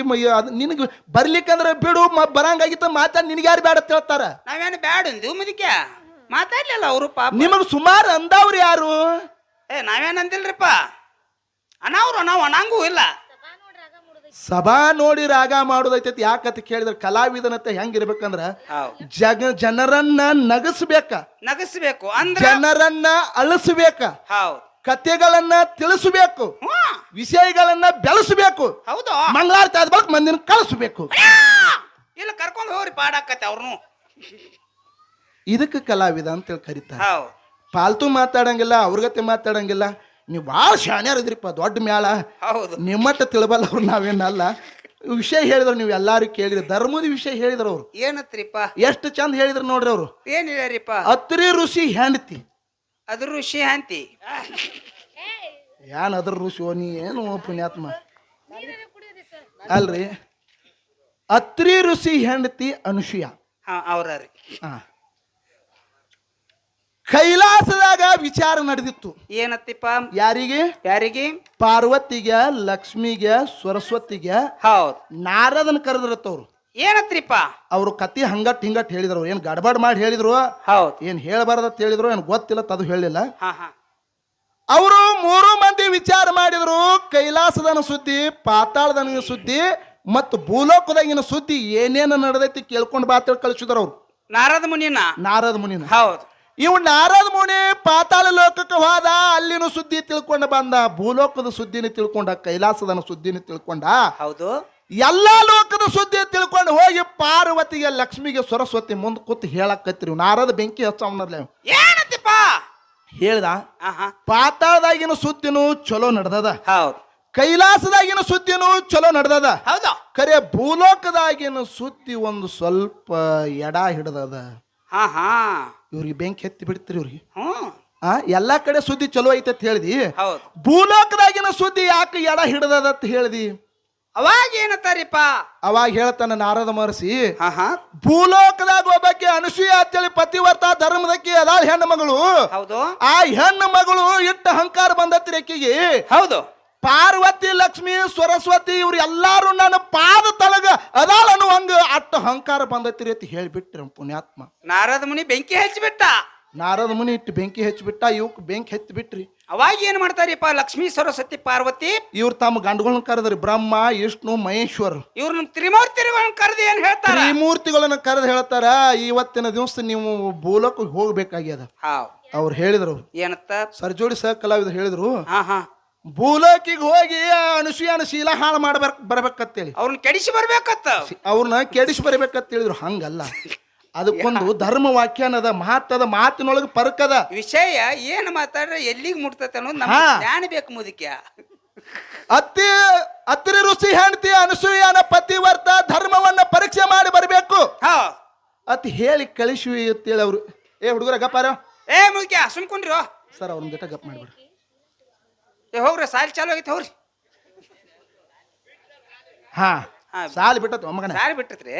ನಿನಗೆ ಬರ್ಲಿಕ್ಕಂದ್ರೆ ಬಿಡು ಬರಂಗಾಗಿತ್ತ ಮಾತಾಡಿ ನಿನಗೆ ಯಾರು ಬೇಡ ಅಂತ ಹೇಳ್ತಾರ ನಾವೇನು ಬ್ಯಾಡ ಅಂದಿವ್ ಮುದಿಕೆ ಮಾತಾಡ್ಲಿಲ್ಲ ಅವರು ಪಾಪ ನಿಮಗ್ ಸುಮಾರು ಅಂದವ್ರು ಯಾರು ನಾವೇನ್ ಅಂದಿಲ್ರಿಪ್ಪ ಅನಾವ್ರು ನಾವು ಅನಾಂಗೂ ಇಲ್ಲ ಸಭಾ ನೋಡಿ ರಾಗ ಮಾಡೋದೈತೈತಿ ಯಾಕಂತ ಕೇಳಿದ್ರೆ ಕಲಾವಿದನತ್ತೆ ಹೆಂಗಿರ್ಬೇಕಂದ್ರ ಜನರನ್ನ ನಗಸ್ಬೇಕ ನಗಸ್ಬೇಕು ಅಂದ್ರೆ ಜನರನ್ನ ಅಳಿಸ್ಬೇಕ ಹೌದು ಕಥೆಗಳನ್ನ ತಿಳಿಸಬೇಕು ವಿಷಯಗಳನ್ನ ಬೆಳೆಸಬೇಕು ಹೌದು ಮಂಗಳಾರತಿ ಆದ ಬಳಿಕ ಮಂದಿನ ಕಳಿಸ್ಬೇಕು ಇಲ್ಲ ಕರ್ಕೊಂಡು ಹೋಗ್ರಿ ಪಾಡಾಕತ್ತೆ ಅವ್ರನ್ನು ಇದಕ್ಕೆ ಕಲಾವಿದ ಅಂತ ಕರೀತಾರೆ ಹೌದು ಪಾಲ್ತು ಮಾತಾಡಂಗಿಲ್ಲ ಅವ್ರಗತೆ ಮಾತಾಡಂಗಿಲ್ಲ ನೀವು ಭಾಳ ಶಾಣ್ಯಾರ ಇದ್ರಿಪ್ಪ ದೊಡ್ಡ ಮ್ಯಾಳ ಹೌದು ನಿಮ್ಮಟ್ಟ ತಿಳ್ಬಲ್ಲ ಅವ್ರು ನಾವೇನಲ್ಲ ವಿಷಯ ಹೇಳಿದ್ರು ನೀವು ಎಲ್ಲಾರು ಕೇಳಿದ್ರು ಧರ್ಮದ ವಿಷಯ ಹೇಳಿದ್ರು ಅವ್ರು ಏನತ್ರಿಪ್ಪ ಎಷ್ಟು ಚಂದ ಹೇಳಿದ್ರು ನೋಡ್ರಿ ಅವ್ರು ಏನ್ ಹೇಳ್ಯಾರಿಪ್ಪ ಅತ್ರಿ ಋಷಿ ಹೆಂಡತಿ ಅದ್ರ ಋಷಿ ಅಂತಿ ಏನ್ ಅದ್ರ ಋಷಿ ನೀ ಏನು ಪುಣ್ಯಾತ್ಮ ಅಲ್ರಿ ಅತ್ರಿ ಋಷಿ ಹೆಂಡತಿ ಅನುಸೂಯ ಅವ್ರಿ ಕೈಲಾಸದಾಗ ವಿಚಾರ ನಡೆದಿತ್ತು ಏನತ್ತಿಪ್ಪ ಯಾರಿಗೆ ಯಾರಿಗೆ ಪಾರ್ವತಿಗೆ ಲಕ್ಷ್ಮಿಗೆ ಸರಸ್ವತಿಗೆ ಹೌದ್ ನಾರದನ್ ಕರೆದ್ರತ್ತವ್ರು ಏನತ್ರಿಪ್ಪ ಅವ್ರು ಕತಿ ಹಂಗಟ್ ಹಿಂಗಟ್ ಹೇಳಿದ್ರು ಏನ್ ಗಡ್ಬಡ್ ಮಾಡಿ ಹೇಳಿದ್ರು ಹೌದ್ ಏನ್ ಹೇಳಬಾರ್ದತ್ ಹೇಳಿದ್ರು ಏನ್ ಗೊತ್ತಿಲ್ಲ ಅದು ಹೇಳಿಲ್ಲ ಹಾ ಹಾ ಅವರು 3 ಮಂದಿ ವಿಚಾರ ಮಾಡಿದ್ರು ಕೈಲಾಸದನ ಸುದ್ದಿ ಪಾತಾಳದನ ಸುದ್ದಿ ಮತ್ತು ಭೂಲೋಕದಾಗಿನ ಸುದ್ದಿ ಏನೇನು ನಡೆದೈತಿ ಕೇಳ್ಕೊಂಡು ಬಾತ ಕಳಿಸಿದ್ರು ಅವ್ರು ನಾರದ ಮುನಿನ ಹೌದು ಇವ್ ನಾರದ ಮುನಿ ಪಾತಾಳ ಲೋಕಕ್ಕೆ ಹೋದ ಅಲ್ಲಿನ ಸುದ್ದಿ ತಿಳ್ಕೊಂಡ ಬಂದ ಭೂಲೋಕದ ಸುದ್ದಿನ ತಿಳ್ಕೊಂಡ ಕೈಲಾಸದನ ಸುದ್ದಿನ ತಿಳ್ಕೊಂಡ ಹೌದು ಎಲ್ಲಾ ಲೋಕದ ಸುದ್ದಿ ತಿಳ್ಕೊಂಡು ಹೋಗಿ ಪಾರ್ವತಿಗೆ ಲಕ್ಷ್ಮಿಗೆ ಸರಸ್ವತಿ ಮುಂದ್ ಕೂತ್ ಹೇಳಕತ್ರಿ ನಾರದ ಬೆಂಕಿ ಹಚ್ಚವನರ್ಲೆ ಏನತ್ತಿಪ್ಪ ಹೇಳ್ದ ಪಾತಾಳದಾಗಿನ ಸುದ್ದಿನೂ ಚಲೋ ನಡ್ದದ ಹೌದು ಕೈಲಾಸದಾಗಿನ ಸುದ್ದಿನೂ ಚಲೋ ನಡ್ದದ ಹೌದು ಖರೆ ಭೂಲೋಕದಾಗಿನ ಸುದ್ದಿ ಒಂದು ಸ್ವಲ್ಪ ಎಡ ಹಿಡ್ದದ ಹಾ ಹಾ ಇವ್ರಿಗೆ ಬೆಂಕಿ ಎತ್ತಿ ಬಿಡ್ತೀರಿ ಇವ್ರಿಗೆ ಹ್ಮ್ ಎಲ್ಲಾ ಕಡೆ ಸುದ್ದಿ ಚಲೋ ಐತೆ ಹೇಳ್ದಿ ಹೌದು ಭೂಲೋಕದಾಗಿನ ಸುದ್ದಿ ಯಾಕೆ ಎಡ ಹಿಡ್ದದತ್ ಹೇಳ್ದಿ ಅವಾಗ ಏನತ್ತಾರಿಪ್ಪ ಅವಾಗ ಹೇಳ್ತಾನ ನಾರದ ಮಹರ್ಷಿ ಹಾ ಹಾ ಭೂಲೋಕದಾಗ ಒಬ್ಬಕ್ಕೆ ಅನುಸೂಯ ಅಂತೇಳಿ ಪತಿವರ್ತ ಧರ್ಮದಕ್ಕೆ ಅದಾಳ ಹೆಣ್ಣು ಮಗಳು ಹೌದು ಆ ಹೆಣ್ಣು ಮಗಳು ಇಟ್ಟ ಅಹಂಕಾರ ಬಂದತ್ರಿ ಅಕ್ಕಿಗೆ ಹೌದು ಪಾರ್ವತಿ ಲಕ್ಷ್ಮಿ ಸರಸ್ವತಿ ಇವ್ರು ಎಲ್ಲಾರು ನನ್ನ ಪಾದ ತಳಗ ಅದಾಳ ಅನ್ನುವಂಗ ಅಟ್ಟ ಅಹಂಕಾರ ಬಂದತ್ರಿ ಅಂತ ಹೇಳಿಬಿಟ್ರಿ ಪುಣ್ಯಾತ್ಮ ನಾರದ ಮುನಿ ಬೆಂಕಿ ಹಚ್ಚಿಬಿಟ್ಟ ನಾರದ ಮುನಿ ಇಟ್ಟು ಬೆಂಕಿ ಹಚ್ಚಿಬಿಟ್ಟ ಇವಕ್ ಬೆಂಕಿ ಹಚ್ಚಿ ಬಿಟ್ರಿ ಅವಾಗ ಏನ್ ಮಾಡ್ತಾರಿಪ್ಪ ಲಕ್ಷ್ಮೀ ಸರಸ್ವತಿ ಪಾರ್ವತಿ ಇವ್ರು ತಮ್ಮ ಗಂಡುಗಳನ್ನ ಕರೆದ್ರಿ ಬ್ರಹ್ಮ ವಿಷ್ಣು ಮಹೇಶ್ವರ್ ಇವ್ರನ್ನ ತ್ರಿಮೂರ್ತಿಗಳನ್ನ ಕರೆದು ಏನ್ ಹೇಳ್ತಾರ ತ್ರಿಮೂರ್ತಿಗಳನ್ನ ಕರೆದು ಹೇಳ್ತಾರ ಇವತ್ತಿನ ದಿವಸ ನೀವು ಭೂಲೋಕಕ್ಕೆ ಹೋಗ್ಬೇಕಾಗ್ಯದ ಅವ್ರು ಹೇಳಿದ್ರು ಏನತ್ತ ಸರ್ಜೋಡಿ ಸಹ ಕಲಾವಿದ್ರು ಹೇಳಿದ್ರು ಹಾ ಹಾ ಭೂಲೋಕಿಗೆ ಹೋಗಿ ಅನುಸೂಯನ ಶೀಲ ಹಾಳು ಬರ್ಬೇಕಂತೇಳಿ ಅವ್ರನ್ನ ಕೆಡಿಸಿ ಬರ್ಬೇಕತ್ತ ಅವ್ರನ್ನ ಕೆಡಿಸಿ ಬರ್ಬೇಕಂತ ಹೇಳಿದ್ರು ಹಂಗಲ್ಲ ಅದಕ್ಕೊಂದು ಧರ್ಮ ವ್ಯಾಖ್ಯಾನದ ಮಹತ್ವದ ಮಾತಿನೊಳಗೆ ಪರ್ಕದ ವಿಷಯ ಏನ್ ಮಾತಾಡ್ರೆ ಎಲ್ಲಿಗೆ ಮುಟ್ತೈತೆ ಅನ್ನೋದು ನಮ್ಗೆ ಜ್ಞಾನ ಬೇಕು ಮುದುಕ್ಯ ಅತ್ರಿ ಋಷಿ ಹೆಂಡತಿ ಅನುಸೂಯನ ಪತಿವರ್ತ ಧರ್ಮವನ್ನ ಪರೀಕ್ಷೆ ಮಾಡಿ ಬರಬೇಕು ಅತ್ ಹೇಳಿ ಕಳಿಸುವಿ ಅಂತೇಳಿ ಅವ್ರು ಹುಡುಗರ ಗಪ್ಪಾರ ಮುದುಕ್ಯ ಸುಮ್ಕೊಂಡ್ರಿ ಸರ್ ಅವ್ರನ್ನ ದಿಟ ಗಪ್ ಮಾಡ್ಬಿಡ್ರಿ ಹೋಗ್ರಿ ಸಾಲಿ ಚಾಲು ಆಗೈತೆ ಹೋಗ್ರಿ ಸಾಲಿ ಬಿಟ್ಟತ್ ಮಗನ ಸಾಲಿ ಬಿಟ್ಟತ್ರಿ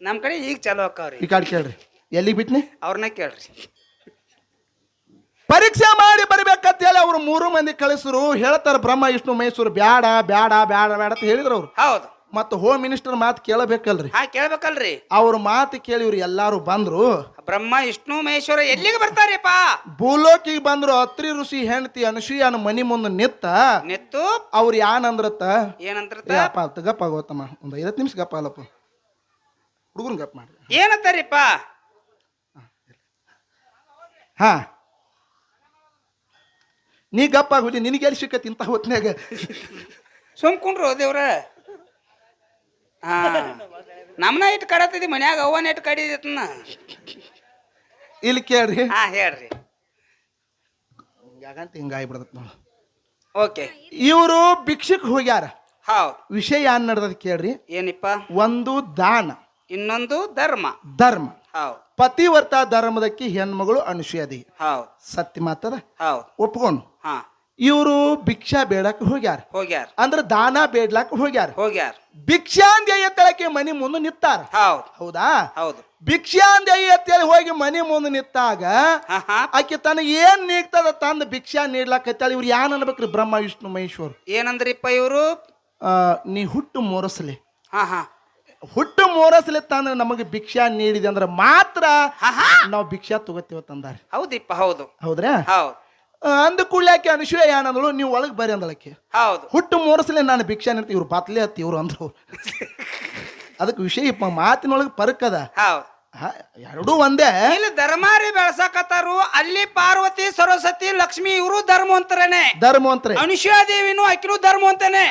ನಮ್ ಕಡೆ ಈಗ ಚಾಲು ಆಕ್ಕವ್ರಿ ಈ ಕಾಡ್ ಕೇಳ್ರಿ ಎಲ್ಲಿಗೆ ಬಿಟ್ನಿ ಅವ್ರನ್ನ ಕೇಳ್ರಿ ಪರೀಕ್ಷೆ ಮಾಡಿ ಬರ್ಬೇಕಂತ ಹೇಳಿ ಅವ್ರು 3 ಮಂದಿ ಕಳಿಸ್ರು. ಹೇಳ್ತಾರ ಬ್ರಹ್ಮ ವಿಷ್ಣು ಮಹೇಶ್ವರ ಬ್ಯಾಡ ಬ್ಯಾಡ ಬ್ಯಾಡ ಬ್ಯಾಡ ಅಂತ ಹೇಳಿದ್ರು ಅವ್ರು. ಹೌದು. ಮತ್ತ ಹೋಮ್ ಮಿನಿಸ್ಟರ್ ಮಾತು ಕೇಳಬೇಕಲ್ರಿ. ಕೇಳ್ಬೇಕಲ್ರಿ. ಅವ್ರ ಮಾತು ಕೇಳಿ ಇವ್ರು ಎಲ್ಲಾರು ಬಂದ್ರು. ಬ್ರಹ್ಮ ವಿಷ್ಣು ಮಹೇಶ್ವರ ಎಲ್ಲಿಗೆ ಬರ್ತಾರಿಪ್ಪ? ಭೂಲೋಕಿಗೆ ಬಂದ್ರು. ಅತ್ರಿ ಋಷಿ ಹೆಂಡತಿ ಅನುಸೂಯನ ಮನಿ ಮುಂದೆ ನಿತ್ತು ಅವ್ರು ಏನಂದ್ರತ್ತ ಗಪ್ಪ ಆಗೋತಮ್ಮ ಒಂದ್ 5 ನಿಮಿಷ ಗಪ್ಪ ಅಲ್ಲಪ್ಪ ಹುಡುಗನ್ ಗಪ್ಪ ಮಾಡ್ರಿ. ಏನಂತಾರಿಪ್ಪ? ಹಾ ನೀ ಗಪ್ಪ ಆಗುದಿ ನಿನಗೆ ಎಲ್ಲಿ ಸಿಕ್ಕತಿ ಇಂತ ಹೊತ್ನ್ಯಾಗ? ಸುಮ್ಕೊಂಡ್ರು ದೇವ್ರ. ಹಾ ನಮ್ನ ಇಟ್ಟು ಕಡತಿದಿ ಮನ್ಯಾಗ ಅವ್ವನ ಇಟ್ಟು ಕಡಿದತ್ನ. ಇಲ್ಲಿ ಕೇಳ್ರಿ. ಹಾ ಹೇಳ್ರಿ. ಹಿಂಗಾಗಂತ ಹಿಂಗಾಗ್ಬಿಡ್ದತ್ ನೋಡು. ಓಕೆ. ಇವರು ಭಿಕ್ಷಕ್ ಹೋಗ್ಯಾರ. ಹೌದು. ವಿಷಯ ಏನ್ ನಡೆದದ ಕೇಳ್ರಿ. ಏನಿಪ್ಪ? ಒಂದು ದಾನ, ಇನ್ನೊಂದು ಧರ್ಮ. ಧರ್ಮ. ಹೌದು. ಪತಿವರ್ತ ಧರ್ಮದಕ್ಕೆ ಹೆಣ್ಮಗಳು ಅನುಸೂಯದಿ. ಹೌದು. ಸತ್ಯ ಮಾತದ. ಹೌದು. ಒಪ್ಕೊಂಡು ಹಾ ಇವರು ಭಿಕ್ಷಾ ಬೇಡಕ್ ಹೋಗ್ಯಾರ. ಅಂದ್ರ ದಾನ ಬೇಡ್ಲಾಕ್ ಹೋಗ್ಯಾರ. ಭಿಕ್ಷಾಂದೇಯ ತಳಕ್ಕೆ ಮನಿ ಮುಂದೆ ನಿತ್ತಾರ. ಹೌದಾ? ಹೌದು. ಭಿಕ್ಷಾಂದೇಯ ಅಂತೇಳಿ ಹೋಗಿ ಮನಿ ಮುಂದೆ ನಿತ್ತಾಗ ಆಕೆ ತನಗ ಏನ್ ನೀಗ್ತದ ತಂದ ಭಿಕ್ಷಾ ನೀಡ್ಲಾಕತ್ತೇಳಿ ಇವ್ರು ಏನ್ ಅನ್ಬೇಕ್ರಿ ಬ್ರಹ್ಮ ವಿಷ್ಣು ಮಹೇಶ್ವರ್? ಏನಂದ್ರಿಪ್ಪ ಇವರು? ನೀ ಹುಟ್ಟು ಮೋರಸ್ಲಿ, ಹುಟ್ಟು ಮೋರಸ್ಲಿ ತಂದ್ರೆ ನಮಗೆ ಭಿಕ್ಷಾ ನೀಡಿದೆ ಅಂದ್ರೆ ಮಾತ್ರ ನಾವು ಭಿಕ್ಷಾ ತಗೋತೀವ ತಂದಾರ. ಹೌದಿಪ್ಪ. ಹೌದು. ಹೌದ್ರಾ? ಹೌದು. ಅಂದ ಕೂಡ್ಲಾಕೆ ಅನುಸೂಯ ಏನಂದಳು, ನೀವು ಒಳಗೆ ಬರ್ರಿ ಅಂದಳಕ್ಕೆ. ಹೌದು. ಹುಟ್ಟು ಮೋರಸಲೆ ನಾನು ಭಿಕ್ಷಾ ನೀಡ್ತಿ. ಇವ್ರು ಬಾತ್ಲೆ ಹತ್ತಿ ಇವ್ರು ಅಂದ್ರು. ಅದಕ್ಕೆ ವಿಷಯ ಮಾತಿನೊಳಗೆ ಪರಕದ. ಎರಡೂ ಒಂದೇ. ಇಲ್ಲಿ ಧರ್ಮಾರಿ ಬೆಳಸಾಕತ್ತಾರು. ಅಲ್ಲಿ ಪಾರ್ವತಿ ಸರಸ್ವತಿ ಲಕ್ಷ್ಮಿ ಇವರು ಧರ್ಮವಂತರೇನೆ. ಧರ್ಮವಂತರೇ. ಅನುಸೂಯ ದೇವಿನು ಆಕಿನೂ ಧರ್ಮವಂತನೇ.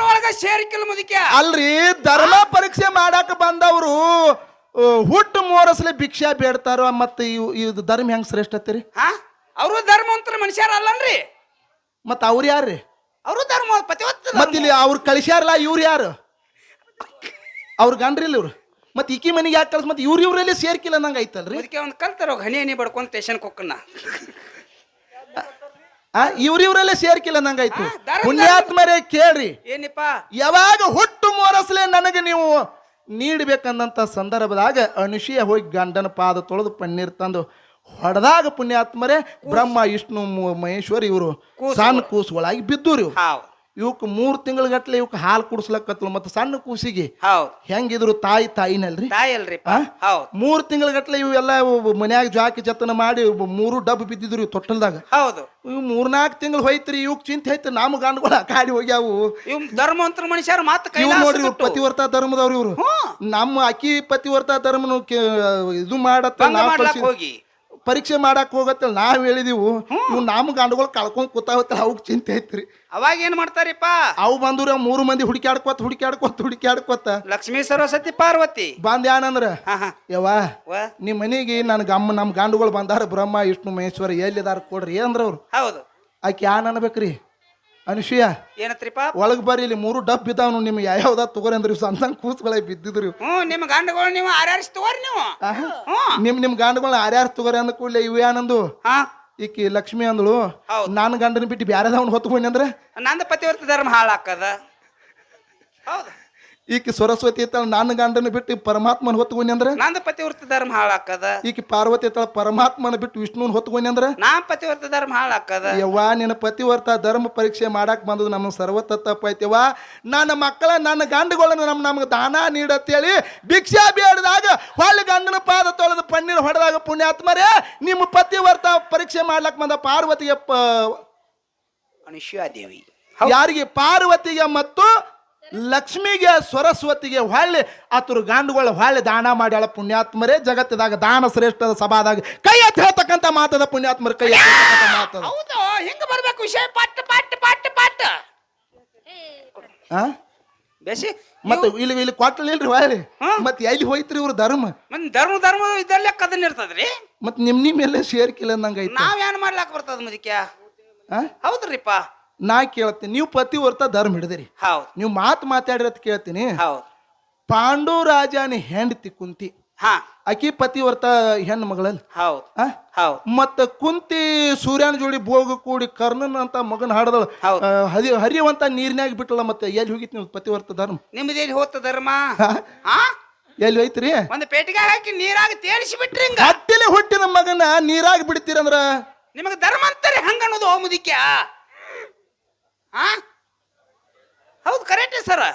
ಒಳಗ ಸೇರಿಕಿಲ್ಲ ಮುದಿಕೆ ಅಲ್ರಿ. ಧರ್ಮ ಪರೀಕ್ಷೆ ಮಾಡಾಕ ಬಂದವರು ಹುಟ್ಟು ಮೋರಸಲೆ ಭಿಕ್ಷಾ ಬೇಡ್ತಾರ. ಮತ್ತೆ ಇದು ಧರ್ಮ ಹೆಂಗ್ ಶ್ರೇಷ್ಠ ಹತ್ತೀರಿ? ಅವರು ಧರ್ಮವಂತರ ಮನುಷ್ಯರ ಅಲ್ಲನ್ರಿ. ಮತ್ತ ಅವ್ರು ಯಾರ್ರಿ? ಅವರು ಧರ್ಮ ಪತಿವತ್ತ. ಮತ್ತ ಇಲ್ಲಿ ಅವ್ರು ಕಳಿಸ್ಯಾರಲ್ಲ, ಇವ್ರು ಯಾರು? ಅವ್ರ ಗಂಡ್ರಿಲ್ಲ ಇವ್ರು. ಮತ್ ಈಕಿ ಮನಿಗೆ ಯಾಕೆ ಕಳ್ಸ? ಮತ್ತೆ ಇವ್ರಲ್ಲಿ ಸೇರ್ಕಿಲ್ಲ ನಂಗೆ ಐತಲ್ರಿ. ಅದಕ್ಕೆ ಒಂದು ಕಲ್ತಾರ ಹನಿ ಹನಿ ಬಡ್ಕೊಂಡ್ ಸ್ಟೇಷನ್ ಕೊಕ್ಕನ್ನ. ಇವ್ರಲ್ಲೇ ಸೇರ್ಕಿಲ್ಲ ನಂಗಾಯ್ತು. ಪುಣ್ಯಾತ್ಮರೇ ಕೇಳ್ರಿ. ಏನಿಪ್ಪ? ಯಾವಾಗ ಹುಟ್ಟು ಮೋರಸ್ಲೆ ನನಗೆ ನೀವು ನೀಡ್ಬೇಕಂದಂತ ಸಂದರ್ಭದಾಗ ಅನುಸೂಯ ಹೋಗಿ ಗಂಡನ ಪಾದ ತೊಳೆದು ಪನ್ನೀರ್ ತಂದು ಹೊಡೆದಾಗ ಪುಣ್ಯಾತ್ಮರೇ ಬ್ರಹ್ಮ ವಿಷ್ಣು ಮಹೇಶ್ವರ್ ಇವರು ಸಣ್ಣ ಕೂಸುಗಳಾಗಿ ಬಿದ್ದೂರಿ. ಇವಕ್ಕೆ 3 ತಿಂಗಳ ಗಟ್ಲೆ ಇವಕ್ಕೆ ಹಾಲು ಕುಡಿಸ್ಲಕ್ಕತ್ಲು. ಮತ್ತೆ ಸಣ್ಣ ಕೂಸಿಗೆ ಹೆಂಗಿದ್ರು ತಾಯಿನಲ್ರಿ. 3 ತಿಂಗಳ ಗಟ್ಲೆ ಇವೆಲ್ಲ ಮನ್ಯಾಗ ಜಾಕಿ ಜತನ ಮಾಡಿ 3 ಡಬ್ಬ ಬಿದ್ದಿದ್ರು ಇವ್ ತೊಟ್ಟಲ್ದಾಗ. ಇವ್ 3-4 ತಿಂಗಳು ಹೋಯ್ತ್ರಿ. ಇವಕ್ ಚಿಂತೆ ಐತ್ರಿ. ನಮ್ಮ ಗಂಡುಗಳು ಕಾಡಿ ಹೋಗ್ಯಾವು. ಧರ್ಮವಂತರ ಮನುಷ್ಯರ ಮಾತು ಇವ್ರು ನೋಡ್ರಿ, ಪತಿವರ್ತ ಧರ್ಮದವ್ರು ಇವ್ರು. ನಮ್ಮ ಅಕ್ಕಿ ಪತಿವರ್ತ ಧರ್ಮನು ಇದು ಮಾಡತ್ತ ಹೋಗಿ ಪರೀಕ್ಷೆ ಮಾಡಕ್ ಹೋಗತ್ತ ನಾವ್ ಹೇಳಿದೀವು. ಇವ್ ನಮ್ಮ ಗಂಡುಗಳು ಕಳ್ಕೊಂಡ್ ಕೂತಾವತ್ತ. ಅವಕ್ ಚಿಂತೆ ಐತ್ರಿ. ಅವಾಗ ಏನ್ ಮಾಡ್ತಾರಿಪ್ಪ? ಅವು ಬಂದ್ರು 3 ಮಂದಿ ಹುಡುಕ್ಯಾಡ್ಕೊತ ಲಕ್ಷ್ಮೀ ಸರಸ್ವತಿ ಪಾರ್ವತಿ ಬಂದ ಏನಂದ್ರ, ಯವ್ವ ನಿಮ್ ಮನಿಗೆ ನಮ್ ಗಂಡುಗಳು ಬಂದಾರ ಬ್ರಹ್ಮ ವಿಷ್ಣು ಮಹೇಶ್ವರ ಎಲ್ಲಿದಾರ ಕೊಡ್ರಿ ಅಂದ್ರ ಅವ್ರು. ಹೌದು. ಆಕೆ ಯಾನ್ ಅನ್ಬೇಕ್ರಿ? ಅನುಸೂಯ ಏನತ್ರಿಪ್ಪ? ಒಳಗ್ ಬರ್ರಿ, ಇಲ್ಲಿ 3 ಡಬ್ ಬಿದ್ದಾವ್ ನಿಮ್ ಯಾವ್ದ ತಗೋರಿ ಅಂದ್ರಿ. ಸಣ್ಣ ಕೂಸ್ಗಳ ಬಿದ್ದಿದ್ರು. ನಿಮ್ ಗಂಡುಗಳು ನೀವು ಆರ್ಯಾರಿಸಿ ತಗೋರಿ. ನೀವು ನಿಮ್ ಗಂಡುಗಳನ್ನ ಆರ್ಯಾರು ತಗೋರಿ ಅಂದ ಕೂಡಲೇ ಇವು ಏನಂದು ಈಕಿ ಲಕ್ಷ್ಮಿ ಅಂದಳು, ನಾನು ಗಂಡನ ಬಿಟ್ಟು ಬ್ಯಾರೆದವ್ನ ಹೊತ್ಕೊಂಡಿ ಅಂದ್ರ ನಂದ ಪತಿವರ್ತ ಧರ್ಮ ಹಾಳಾಕದ. ಹೌದು. ಈಕಿ ಸರಸ್ವತಿ ಇತ್ತಾಳ, ನನ್ನ ಗಂಡನ ಬಿಟ್ಟು ಪರಮಾತ್ಮನ ಹೊತ್ಕೊಂಡಿ ಅಂದ್ರ ನಂದ ಪತಿವರ್ತ ಧರ್ಮ ಹಾಳಾಕದ. ಈಕಿ ಪಾರ್ವತಿ ಇತ್ತಾಳ, ಪರಮಾತ್ಮನ ಬಿಟ್ಟು ವಿಷ್ಣುನ ಹೊತ್ಕೊಂಡಿ ಅಂದ್ರ ನಾ ಪತಿವರ್ತ ಧರ್ಮ ಹಾಳಾಕದ. ಯವ್ವ ನಿನ್ನ ಪತಿವರ್ತ ಧರ್ಮ ಪರೀಕ್ಷೆ ಮಾಡಾಕ್ ಬಂದದು ನಮ್ಗೆ ಸರ್ವತ್ತ ತಪ್ಪೈತಿವ. ನನ್ನ ಮಕ್ಕಳ ನನ್ನ ಗಂಡುಗಳನ್ನ ನಮ್ಗೆ ದಾನ ನೀಡತ್ತೇಳಿ ಭಿಕ್ಷಾ ಬೇಡದಾಗ ಹೊಳ್ಳಿ ಗಂಡನ ಪಾದ ತೊಳೆದು ಪನ್ನೀರ್ ಹೊಡೆದಾಗ ಪುಣ್ಯಾತ್ಮರೇ ನಿಮ್ಮ ಪತಿವರ್ತ ಪರೀಕ್ಷೆ ಮಾಡ್ಲಾಕ್ ಬಂದ ಪಾರ್ವತಿಗೆ ಅನುಸೂಯ ದೇವಿ ಯಾರಿಗೆ? ಪಾರ್ವತಿಗೆ ಮತ್ತು ಲಕ್ಷ್ಮಿಗೆ ಸರಸ್ವತಿಗೆ ಹೊಳ್ಳಿ ಆತರು ಗಂಡುಗಳು ಹೊಳ್ಳಿ ದಾನ ಮಾಡ್ಯಾಳ ಪುಣ್ಯಾತ್ಮರೇ. ಜಗತ್ತಿದಾಗ ದಾನ ಶ್ರೇಷ್ಠದ ಸಭಾದಾಗ ಕೈ ಎತ್ತಿ ಹೇಳ್ತಕ್ಕಂಥ ಮಾತದ ಪುಣ್ಯಾತ್ಮರ ಕೈ ಮಾತದ. ಹೌದು. ಹೆಂಗ ಬರ್ಬೇಕು ವಿಷಯ? ಪಟ್ ಪಟ್ ಪಟ್ ಪಟ್ ಬೇಸಿ ಮತ್ತೆ ಇಲ್ಲಿ ಕೊಟ್ಟಲಿಲ್ರಿ ಹೊಳ್ಳಿ. ಮತ್ತೆ ಎಲ್ಲಿ ಹೋಯ್ತ್ರಿ ಇವ್ರ ಧರ್ಮ? ಧರ್ಮ ಇದರಲ್ಲೇ ಕದನ್ ಇರ್ತದ್ರಿ. ಮತ್ ನಿಮ್ಮೆಲ್ಲ ಸೇರ್ಕಿಲ್ಲ ನಂಗ ನಾವ್ ಏನ್ ಮಾಡ್ಲಾಕ್ ಬರ್ತದ ಮುದಿಕ್ಯಾ? ಹೌದ್ರಿಪ್ಪ. ನಾ ಕೇಳ್ತೀನಿ, ನೀವು ಪತಿವರ್ತ ಧರ್ಮ ಹಿಡಿದಿರಿ. ಹೌದು. ನೀವು ಮಾತಾಡ್ರಿ ಅಂತ ಕೇಳ್ತೀನಿ. ಹೌದು. ಪಾಂಡು ರಾಜನ ಹೆಂಡತಿ ಕುಂತಿ, ಅಕಿ ಪತಿವರ್ತ ಹೆಣ್ಣು ಮಗಳಲ್ಲಿ. ಮತ್ತ ಕುಂತಿ ಸೂರ್ಯನ ಜೋಡಿ ಭೋಗ ಕೂಡಿ ಕರ್ಣನ್ ಅಂತ ಮಗನ ಹಾಡದಳು. ಹರಿಯುವಂತ ನೀರಿನಾಗ ಬಿಟ್ಟಲ್ಲ. ಮತ್ತೆ ಎಲ್ಲಿ ಹೋಗಿತ್ ನೀವು ಪತಿವರ್ತ ಧರ್ಮ? ನಿಮ್ದು ಎಲ್ಲಿ ಹೋತ ಧರ್ಮ? ಎಲ್ಲಿ ಹೋಯ್ತ್ರಿ? ಒಂದು ಪೇಟಿಗೆ ಹಾಕಿ ನೀರಾಗ ತೇಲಿಸಿ ಬಿಟ್ರಿ. ಹಟ್ಟಿಲಿ ಹುಟ್ಟಿನ ಮಗನ ನೀರಾಗ ಬಿಡ್ತೀರಂದ್ರ ನಿಮಗೆ ಧರ್ಮ ಅಂತಾರೆ ಹಂಗ ಅನ್ನೋದು ಓ ಮುದಿಕ್ಯ ಹಾ ಹೌದು ಕರೆಕ್ಟ್ ಸರ್